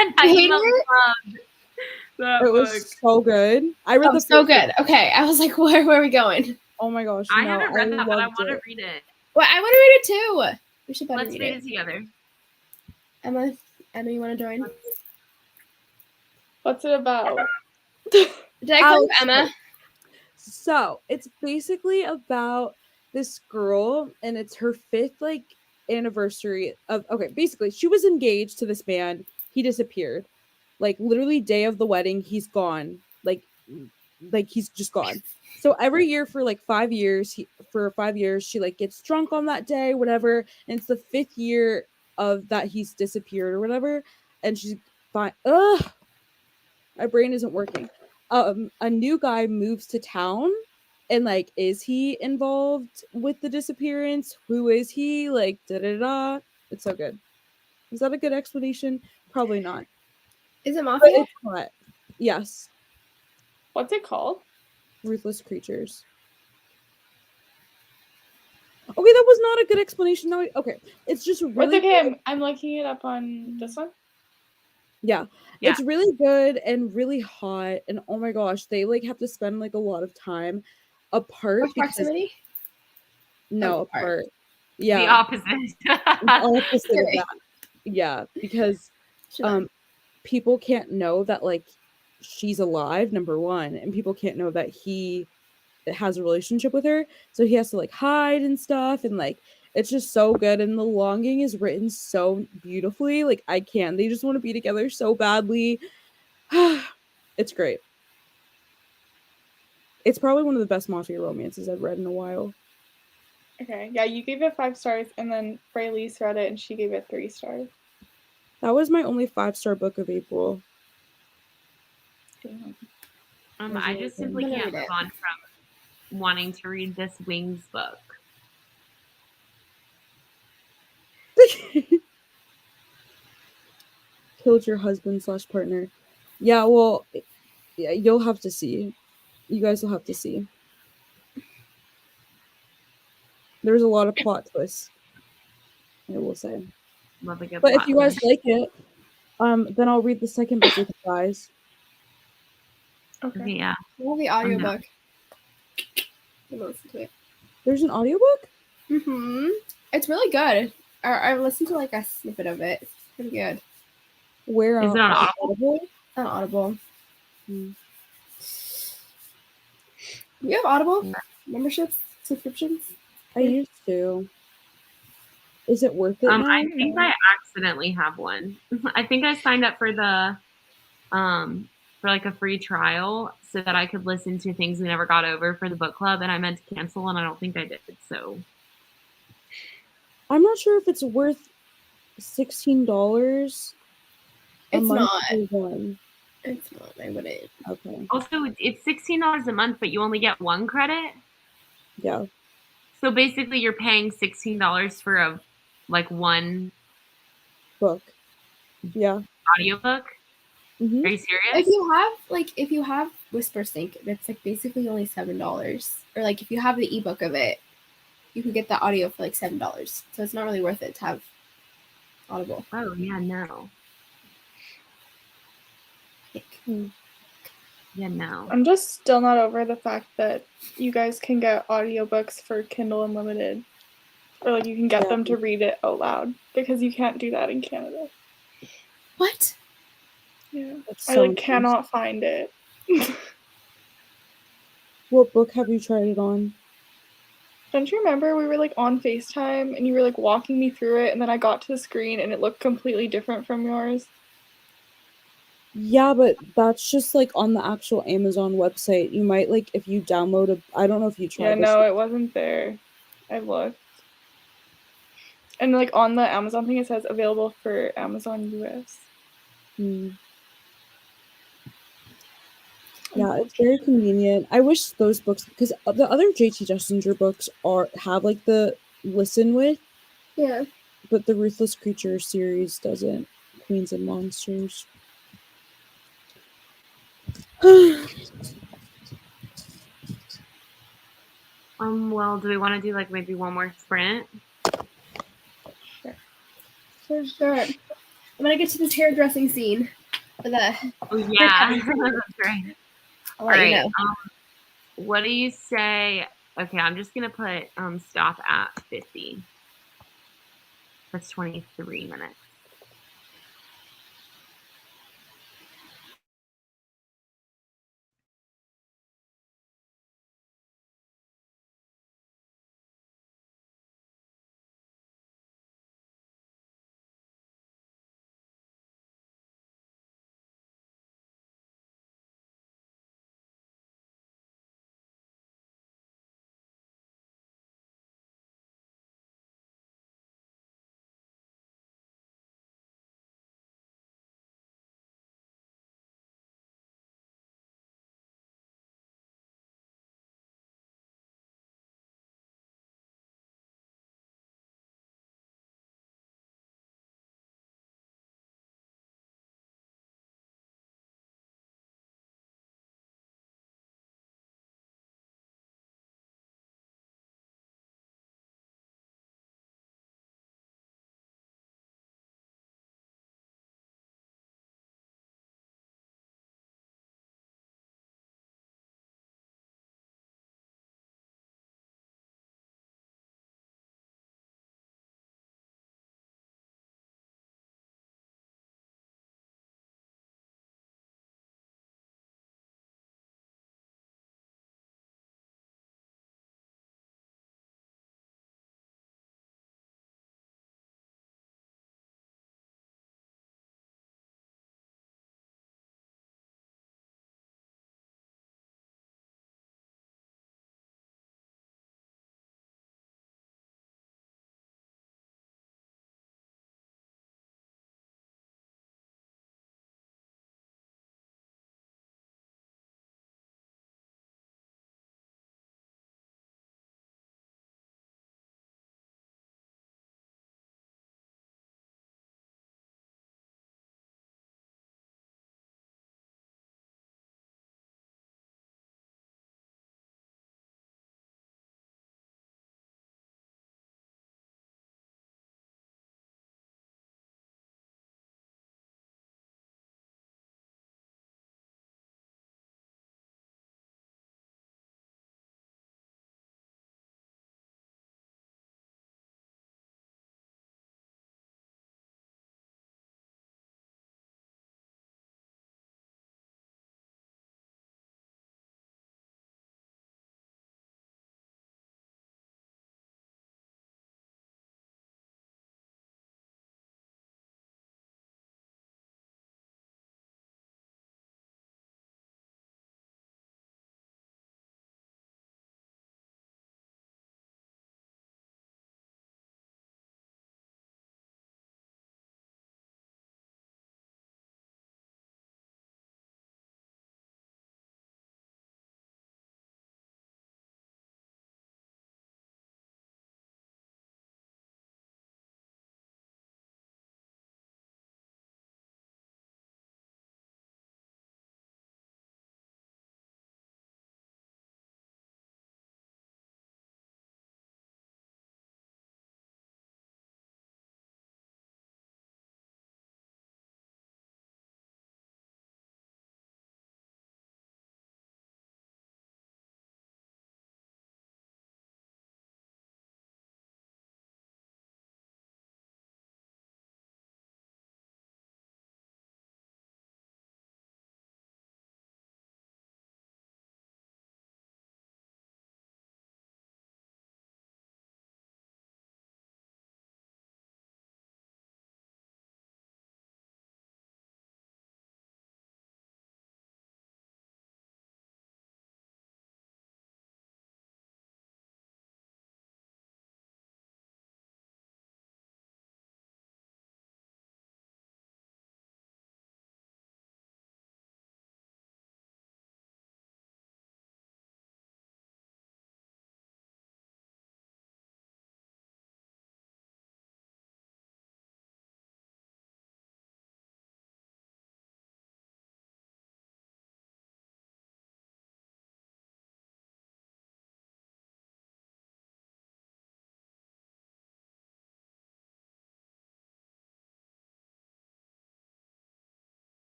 Naima loved that book. Was so good. I read so good. Okay, I was like, where are we going? Oh my gosh. I haven't read that, but I want to read it. Well, I want to read it too. We should Let's read it together. Emma, you want to join? What's it about? Did I call Emma? So it's basically about this girl, and it's her 5th anniversary of. Okay, basically she was engaged to this man. He disappeared, like literally day of the wedding. He's gone. Like he's just gone. So every year for 5 years, she like gets drunk on that day, whatever. And it's the 5th year of that he's disappeared or whatever. And she's fine. Ugh, my brain isn't working. A new guy moves to town, and is he involved with the disappearance? Who is he? It's so good. Is that a good explanation? Probably not. Is it Mafia? It's not. Yes. What's it called? Ruthless Creatures. Okay, that was not a good explanation. No, okay. It's just really. What's okay? I'm looking it up on this one. Yeah. It's really good and really hot, and oh my gosh, they have to spend a lot of time apart. Proximity? No, apart. Yeah. The opposite. The opposite of that. Yeah, because people can't know that she's alive, number one, and people can't know that he has a relationship with her, so he has to hide and stuff, and it's just so good, and the longing is written so beautifully. They just want to be together so badly. It's great. It's probably one of the best mafia romances I've read in a while. Okay, yeah, you gave it 5 stars, and then Fraley's read it, and she gave it 3 stars. That was my only 5-star book of April. I just simply can't move on from wanting to read this Wings book. Killed your husband/partner. Yeah, well, yeah, you'll have to see. You guys will have to see. There's a lot of plot twists, I will say. Love a good but if you guys twist. like it, then I'll read the second book with you guys. Okay. Yeah. Well, the audiobook. Listen to it. There's an audiobook? Mm-hmm. It's really good. I listened to a snippet of it. It's pretty good. Where is it on Audible? On Audible. You have Audible memberships, subscriptions? I used to. Is it worth it? Now? I think I accidentally have one. I think I signed up for the for a free trial so that I could listen to things we never got over for the book club, and I meant to cancel, and I don't think I did. So I'm not sure if it's worth $16. It's not. One. It's not. I wouldn't. Okay. Also, it's $16 a month, but you only get 1 credit. Yeah. So basically, you're paying $16 for a one book. Yeah. audiobook. Mm-hmm. Are you serious? If you have Whispersync, it's like basically only $7. Or like if you have the ebook of it, you can get the audio for like $7. So it's not really worth it to have Audible. Oh yeah, no. Yeah, no. I'm just still not over the fact that you guys can get audiobooks for Kindle Unlimited. Or like you can get them to read it out loud, because you can't do that in Canada. What? Yeah. That's I so like cannot find it. What book have you tried it on? Don't you remember we were like on FaceTime and you were like walking me through it, and then I got to the screen and it looked completely different from yours? Yeah, but that's just like on the actual Amazon website. You might like if you download I don't know if you tried Yeah, this. no, it wasn't there. I looked. And like on the Amazon thing it says available for Amazon US. Yeah, it's very convenient. I wish those books, because the other JT Jessinger books have like the listen with. Yeah. But the Ruthless Creature series doesn't. Queens and Monsters. Well, do we want to do like maybe one more sprint? Sure. I'm gonna get to this hairdressing scene for the. Oh yeah, that's great. I'll let you know. What do you say? Okay, I'm just gonna put stop at 50. That's 23 minutes.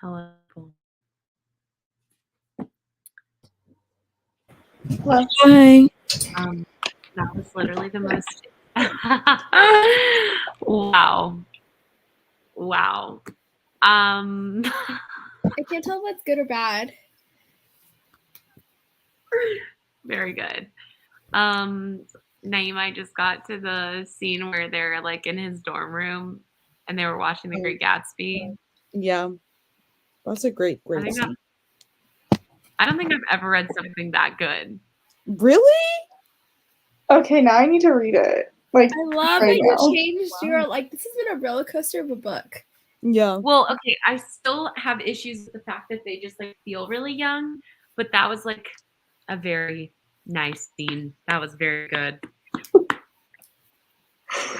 Hello. Hi. That was literally the most. Wow. I can't tell if that's good or bad. Very good. Naeem, I just got to the scene where they're like in his dorm room and they were watching The Great Gatsby. Yeah. That's a great scene. I don't think I've ever read something that good. Really? Okay, now I need to read it. Like, I love that you changed your, like, this has been a roller coaster of a book. Yeah. Well, okay, I still have issues with the fact that they just like feel really young, but that was like a very nice scene. That was very good.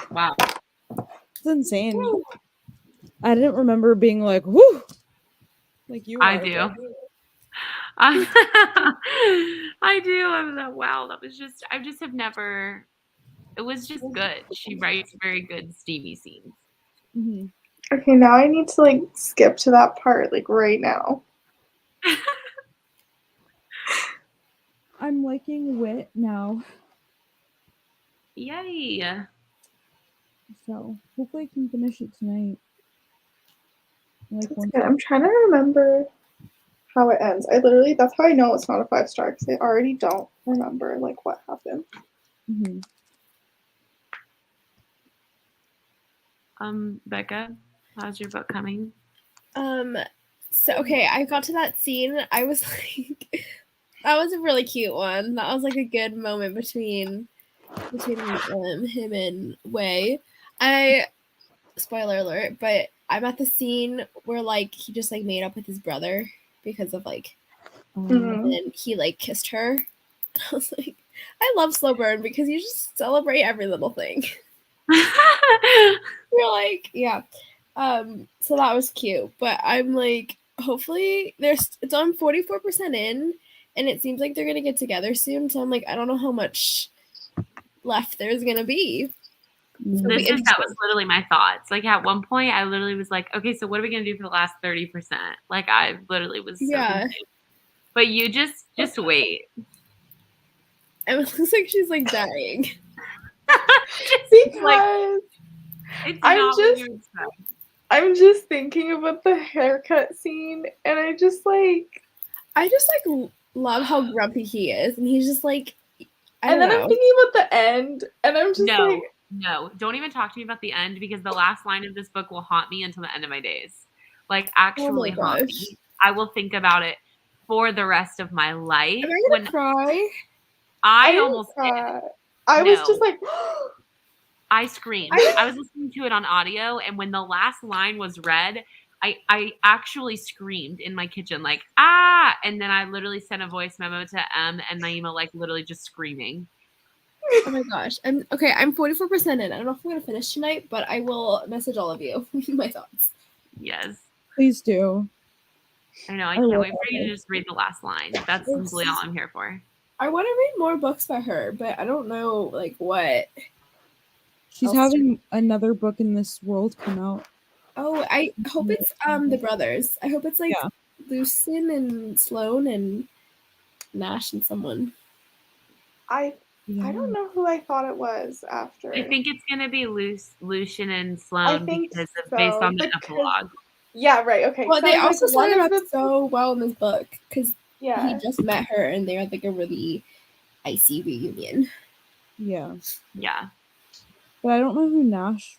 Wow. It's insane. Woo. I didn't remember being like, whoo. Like you I are, do. but... I do. I'm like, wow, that was just, I just have never, it was just good. She writes very good steamy scenes. Mm-hmm. Okay, now I need to like skip to that part like right now. I'm liking Wit now. Yay. So hopefully I can finish it tonight. I'm trying to remember how it ends. That's how I know it's not a 5-star because I already don't remember like what happened. Mm-hmm. Becca, how's your book coming? So okay, I got to that scene. I was like, that was a really cute one. That was like a good moment between him and Wei. Spoiler alert, but I'm at the scene where like he just like made up with his brother because of like, and he like kissed her. I was like, I love slow burn because you just celebrate every little thing. You're like, yeah. So that was cute, but I'm like, hopefully it's on 44% in, and it seems like they're gonna get together soon. So I'm like, I don't know how much left there's gonna be. That was literally my thoughts. Like at one point, I literally was like, okay, so what are we gonna do for the last 30%? Like I literally was so confused. But you just wait. And it looks like she's like dying. Because I'm just thinking about the haircut scene, and I just love how grumpy he is, and he's just like, I'm thinking about the end, and I'm just no, don't even talk to me about the end because the last line of this book will haunt me until the end of my days. Like actually haunt me. I will think about it for the rest of my life. Am I gonna cry? I almost did. I was just like I screamed. I was listening to it on audio, and when the last line was read, I actually screamed in my kitchen, like, ah! And then I literally sent a voice memo to and Naima, like, literally just screaming. Oh my gosh. I'm 44% in. I don't know if I'm going to finish tonight, but I will message all of you my thoughts. Yes. Please do. I know. I can't wait for you to just read the last line. That's simply all I'm here for. I want to read more books by her, but I don't know, like, what. She's having another book in this world come out. Oh, I hope it's the brothers. I hope it's like Lucien and Sloane and Nash and someone. I don't know who I thought it was after. I think it's gonna be Lucien and Sloane because of based on the epilogue. Yeah, right. Okay. Well, they also started up so well in this book because he just met her and they had like a really icy reunion. Yeah. Yeah. But I don't know who Nash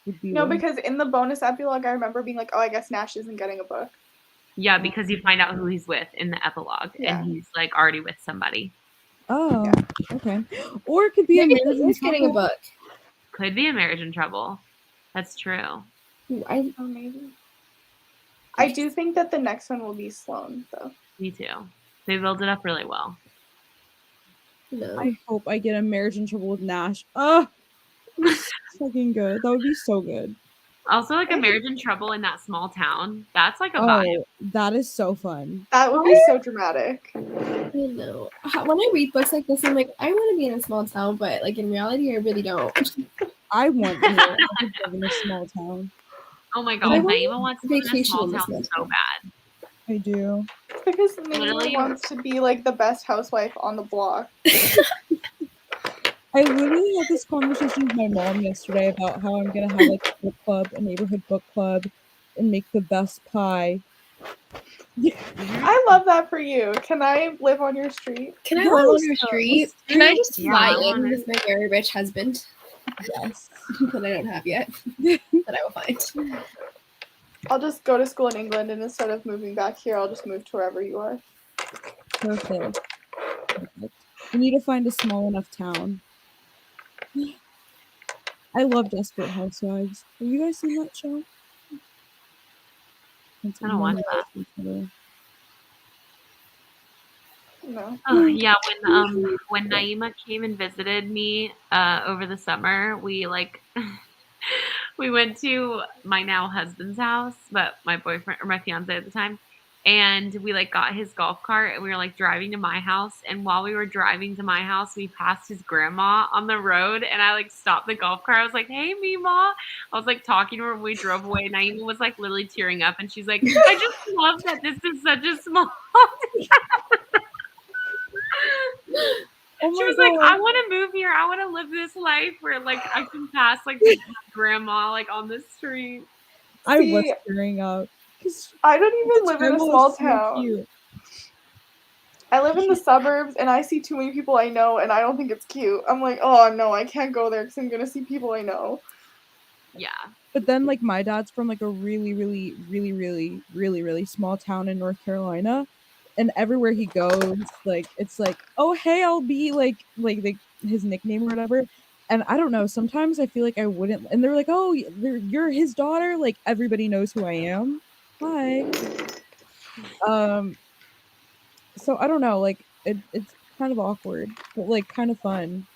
would be. No, because in the bonus epilogue, I remember being like, oh, I guess Nash isn't getting a book. Yeah, because you find out who he's with in the epilogue, and he's like already with somebody. Oh, okay. Or it could be maybe he's getting a book. Could be A Marriage in Trouble. That's true. Maybe. I do think that the next one will be Sloane, though. Me too. They build it up really well. No. I hope I get A Marriage in Trouble with Nash. Oh, fucking good. That would be so good. Also, like A Marriage in Trouble in that small town. That's like a vibe. That is so fun. That would be so dramatic. I know. When I read books like this, I'm like, I want to be in a small town, but like in reality, I really don't. I want to live in a small town. Oh my god, Naima wants to live in a small town vacation so bad. I do. It's because Literally- Naima wants to be like the best housewife on the block. I literally had this conversation with my mom yesterday about how I'm gonna have like a book club, a neighborhood book club, and make the best pie. I love that for you. Can I live on your street? Can I live on your Yes, street? Can I just Yeah, fly I in wanna- with my very rich husband Yes. that I don't have yet, that I will find? I'll just go to school in England, and instead of moving back here, I'll just move to wherever you are. Perfect. We need to find a small enough town. I love Desperate Housewives. Have you guys seen that show? I don't watch that. No. Oh yeah, when Naima came and visited me over the summer, we like we went to my now husband's house, but my boyfriend or my fiance at the time, and we like got his golf cart and we were like driving to my house, and while we were driving to my house, we passed his grandma on the road, and I like stopped the golf cart. I was like, "Hey, Mima." I was like talking to her when we drove away. Naima was like literally tearing up, and she's like, "I just love that this is such a small." Oh She my was like, God. I want to move here. I want to live this life where like I can pass like my grandma like on the street. I was See, tearing up. 'Cause I don't even his live in a grandma was small so town. cute. I live in the suburbs, and I see too many people I know, and I don't think it's cute. I'm like, oh no, I can't go there because I'm gonna see people I know. Yeah. But then like my dad's from like a really small town in North Carolina. And everywhere he goes, like it's like, oh hey, I'll be like his nickname or whatever. And I don't know, sometimes I feel like I wouldn't, and they're like, oh, you're his daughter, like everybody knows who I am. Hi. So I don't know, like it's kind of awkward, but like kind of fun.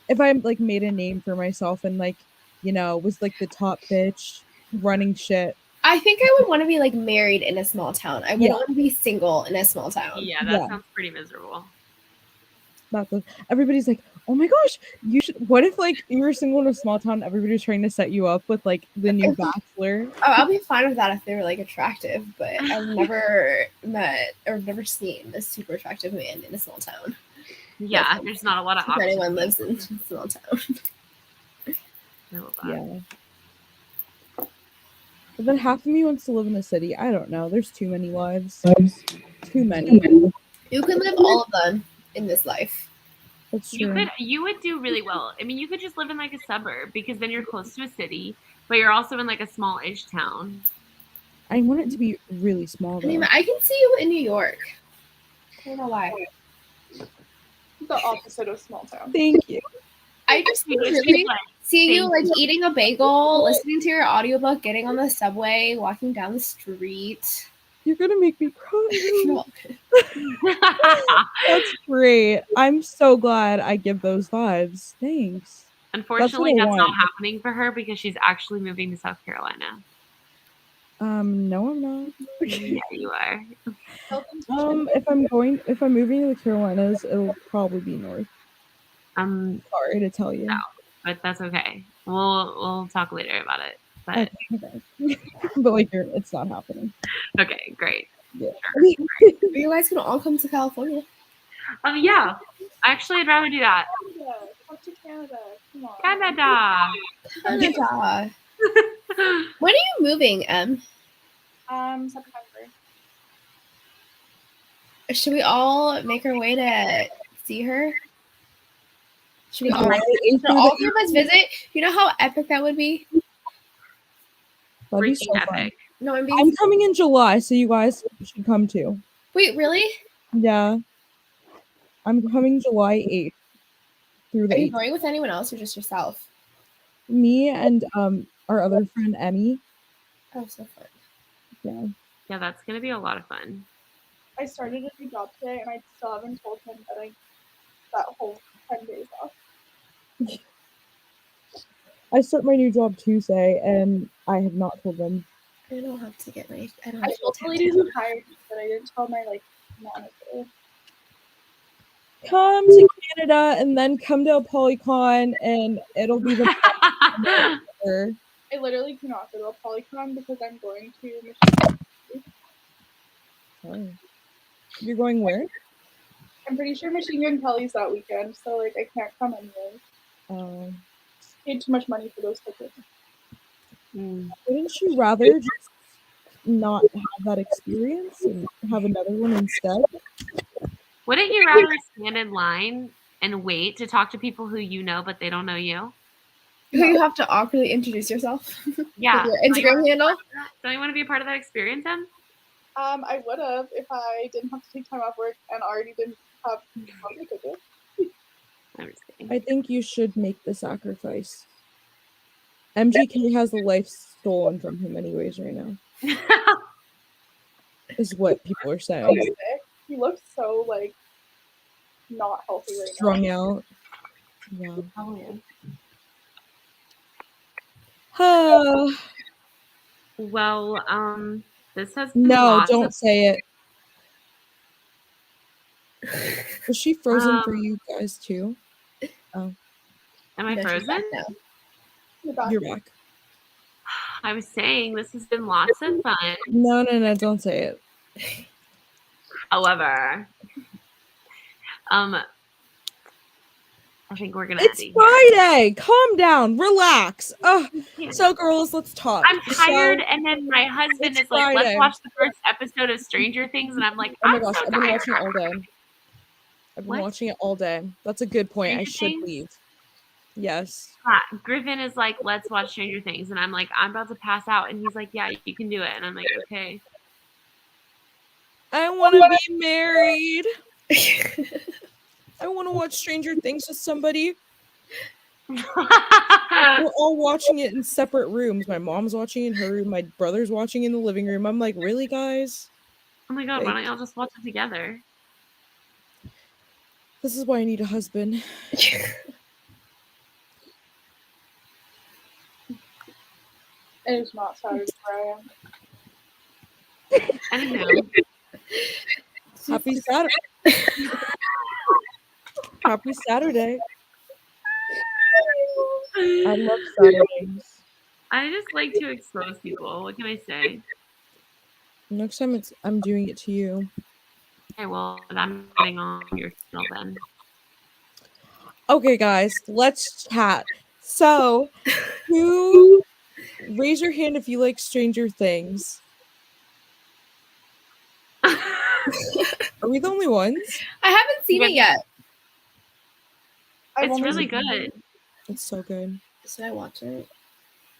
If I like made a name for myself and like, was like the top bitch running shit. I think I would want to be like married in a small town. I wouldn't Yeah. want to be single in a small town. Yeah, that Yeah. sounds pretty miserable. Everybody's like, oh my gosh, you should. What if like you were single in a small town, everybody's trying to set you up with like the new bachelor? Oh, I'll be fine with that if they were like attractive, but I've never met or never seen a super attractive man in a small town. Yeah, Yes. there's not a lot of If options. anyone lives in a small town. I love that. Yeah. But then half of me wants to live in the city. I don't know. There's too many lives. Too many. You can live all of them in this life. That's true. You would do really well. I mean, you could just live in like a suburb because then you're close to a city, but you're also in like a small-ish town. I want it to be really small I though. mean, I can see you in New York. I don't know why. The opposite of small town. Thank you. I just You should really like, see you thank like eating a bagel, listening to your audiobook, getting on the subway, walking down the street. You're gonna make me cry. You're welcome. That's great. I'm so glad I give those vibes. Thanks. Unfortunately, That's what I that's not want. happening for her because she's actually moving to South Carolina. No, I'm not. Yeah, you are. If I'm moving to the Carolinas, it'll probably be north. Sorry to tell you. No, but that's okay. We'll talk later about it. But Okay. But like, it's not happening. okay, great. Yeah. You guys can all come to California. Yeah. Actually, I'd rather do that. Canada. Come to Canada. Come on. Canada. Canada. When are you moving, Em? September. Should we all make our way to see her? Should we all, July should all three of us visit? You know how epic that would be? That'd be Freaking so fun. epic. No, I'm being. I'm coming in July, so you guys should come too. Wait, really? Yeah. I'm coming July 8th through the Are you 8th. going with anyone else or just yourself? Me and our other friend Emmy. Oh, so fun. Yeah. Yeah, that's gonna be a lot of fun. I started a new job today, and I still haven't told him that I that whole 10 days off. I start my new job Tuesday, and I have not told them. I don't have to get my. I don't I have told to the lady who hired me, but I didn't tell my manager. Come to Canada and then come to a Polycon, and it'll be the best ever. I literally cannot go to a Polycon because I'm going to Michigan. Oh. You're going where? I'm pretty sure Machine Gun Kelly's that weekend, so like I can't come anyway. Paid too much money for those tickets. Wouldn't you rather just not have that experience and have another one instead? Wouldn't you rather stand in line and wait to talk to people who you know but they don't know you? Who you have to awkwardly introduce yourself? Yeah. With your Instagram handle? Don't you want to be a part of that experience, Em? I would have if I didn't have to take time off work and already didn't have tickets. I think you should make the sacrifice. MGK has the life stolen from him anyways right now. Is what people are saying. He looks so like not healthy right Strung now. out. Yeah. Well, this has been no, don't say it. Was she frozen for you guys too? Oh. Am I frozen? You're back. I was saying this has been lots of fun. No, don't say it. However, I think we're gonna. It's Friday. Calm down. Relax. So girls, let's talk. I'm tired, and then my husband is like, "Let's watch the first episode of Stranger Things," and I'm like, "Oh my gosh, I've been watching it all day. I've been watching it all day. That's a good point. Stranger I should Things? leave." Yes. Griffin is like, "Let's watch Stranger Things," and I'm like, "I'm about to pass out," and he's like, "Yeah, you can do it," and I'm like, "Okay." I want to be married. I want to watch Stranger Things with somebody. We're all watching it in separate rooms. My mom's watching in her room. My brother's watching in the living room. I'm like, really, guys? Oh my god, why don't y'all just watch it together? This is why I need a husband. It is not Saturday where I am. I don't know. Happy Saturday. Happy Saturday. I love Saturdays. I just like to expose people. What can I say? Next time I'm doing it to you. Okay, well, I'm getting on your channel then. Okay, guys, let's chat. So, who raise your hand if you like Stranger Things? Are we the only ones? I haven't seen it yet. It's really good. It's so good. Should I watch it?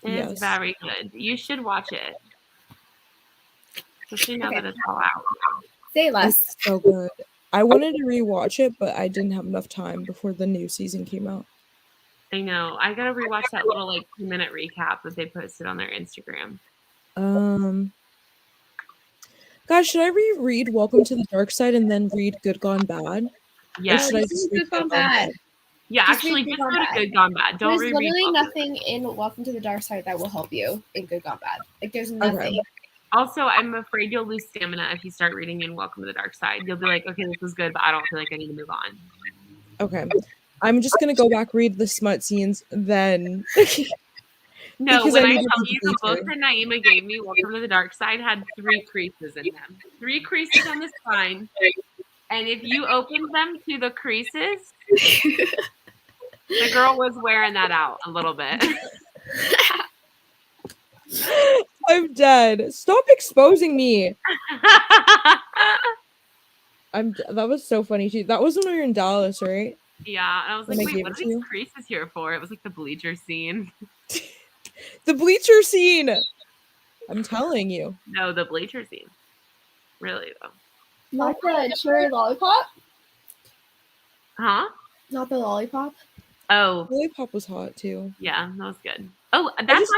It is very good. You should watch it. Especially now that it's all out. Say less. It's so good. I wanted to rewatch it, but I didn't have enough time before the new season came out. I know. I gotta rewatch that little 2-minute recap that they posted on their Instagram. Guys, should I reread Welcome to the Dark Side and then read Good Gone Bad? Yeah, should I just read Good Gone Bad? Yeah, actually, just go to Good Gone Bad. Don't reread. There's literally nothing in Welcome to the Dark Side that will help you in Good Gone Bad. Like, there's nothing. Okay. Also, I'm afraid you'll lose stamina if you start reading in Welcome to the Dark Side. You'll be like, okay, this is good, but I don't feel like I need to move on. Okay. I'm just going to go back, read the smut scenes, then... No, when I tell you the book that Naima gave me, Welcome to the Dark Side, had 3 creases in them. 3 creases on the spine. And if you opened them to the creases, the girl was wearing that out a little bit. I'm dead. Stop exposing me. That was so funny too. That was when we were in Dallas, right? Yeah, and I was like, wait, what are these creases here for? It was like the bleacher scene. The bleacher scene. I'm telling you. No, the bleacher scene. Really though. Not the cherry lollipop? Huh? Not the lollipop? Oh. Lollipop was hot too. Yeah, that was good. Oh, that's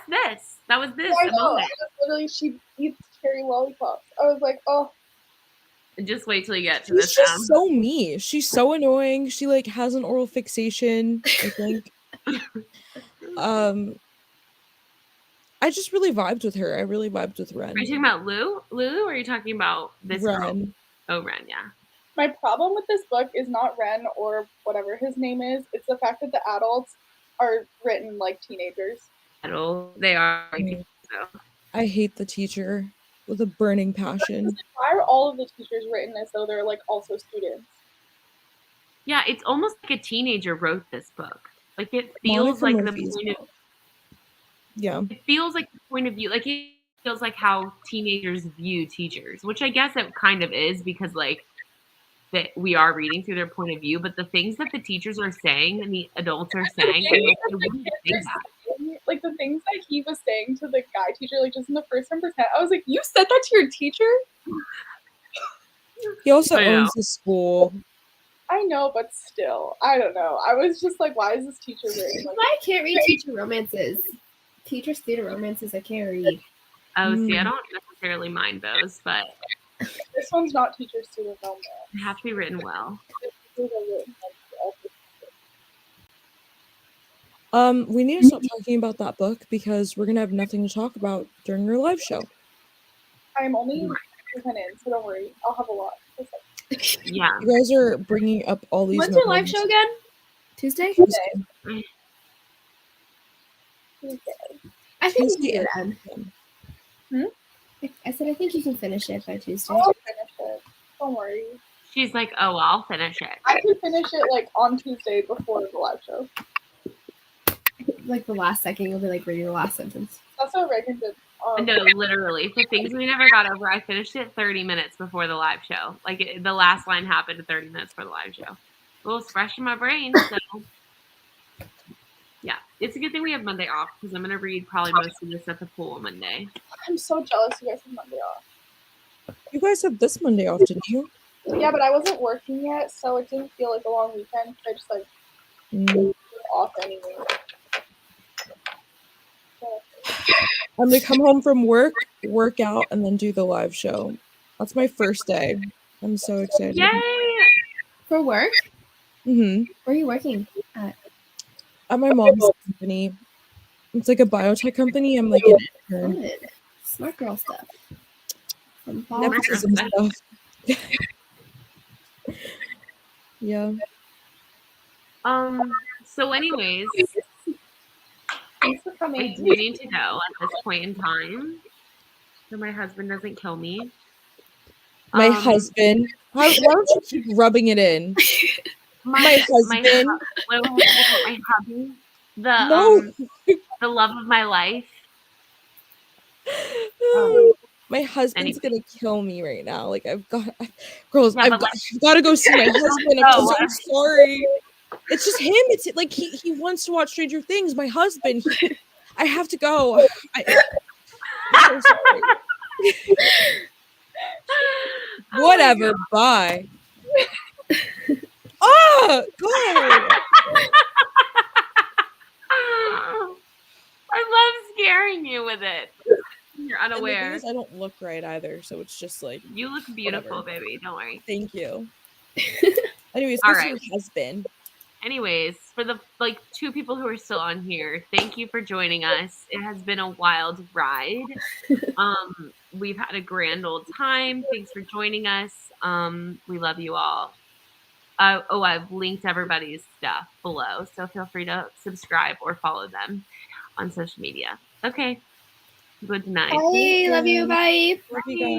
this. That was this. I know. Literally, she eats cherry lollipops. I was like, oh. Just wait till you get to this. She's just so mean. She's so annoying. She has an oral fixation, I think. I just really vibed with her. I really vibed with Ren. Are you talking about Lulu, or are you talking about this Ren? Girl? Oh, Ren, yeah. My problem with this book is not Ren or whatever his name is. It's the fact that the adults are written like teenagers. They are. So. I hate the teacher with a burning passion. Why are all of the teachers written as though they're like also students? Yeah, it's almost like a teenager wrote this book. Like it feels like the point of. Yeah. It feels like the point of view. Like it feels like how teenagers view teachers, which I guess it kind of is because like that we are reading through their point of view, but the things that the teachers are saying and the adults are saying, like the things that he was saying to the guy teacher, like just in the first 10%, I was like, you said that to your teacher? He also owns the school. I know, but still, I don't know. I was just like, why is this teacher reading? Like, I can't read teacher romances. Teacher student romances I can't read. Oh, see, I don't necessarily mind those, but this one's not teacher student romance. They have to be written well. We need to stop talking about that book because we're gonna have nothing to talk about during our live show. I'm only 10 in, so don't worry. I'll have a lot. Yeah. You guys are bringing up all these. When's your live show again? Tuesday? I think you can. I said I think you can finish it by Tuesday. I'll finish it. Don't worry. She's like, oh, I'll finish it. I can finish it like on Tuesday before the live show. Like the last second, you'll be like reading the last sentence. That's what Reagan did. No, literally. For things we never got over, I finished it 30 minutes before the live show. Like the last line happened 30 minutes before the live show. It was fresh in my brain. So, yeah, it's a good thing we have Monday off because I'm going to read probably most of this at the pool on Monday. I'm so jealous you guys have Monday off. You guys have this Monday off, didn't you? Yeah, but I wasn't working yet, so it didn't feel like a long weekend. I just like off anyway. I'm gonna come home from work, work out, and then do the live show. That's my first day. I'm so excited. Yay! For work? Mm-hmm. Where are you working at? At my mom's company. It's like a biotech company. I'm like an intern. Good. Smart girl stuff. Nepotism stuff. Yeah. So anyways, thanks for coming. I do need to go at this point in time so my husband doesn't kill me. My husband? Why don't you keep rubbing it in? My husband? My hubby? The love of my life. My husband's gonna kill me right now. Like I've got to go see my husband. I'm so sorry. It's just him. It's like he wants to watch Stranger Things. My husband. I have to go. I'm so sorry. Whatever. Bye. Oh God. I love scaring you with it. You're unaware. I don't look right either, so it's just like you look beautiful, baby. Don't worry. Thank you. Anyways, all this right. is your husband. Anyways, for the two people who are still on here, thank you for joining us. It has been a wild ride. We've had a grand old time. Thanks for joining us. We love you all. I've linked everybody's stuff below, so feel free to subscribe or follow them on social media. Okay. Good night. Bye. Love you. Bye. Love you guys.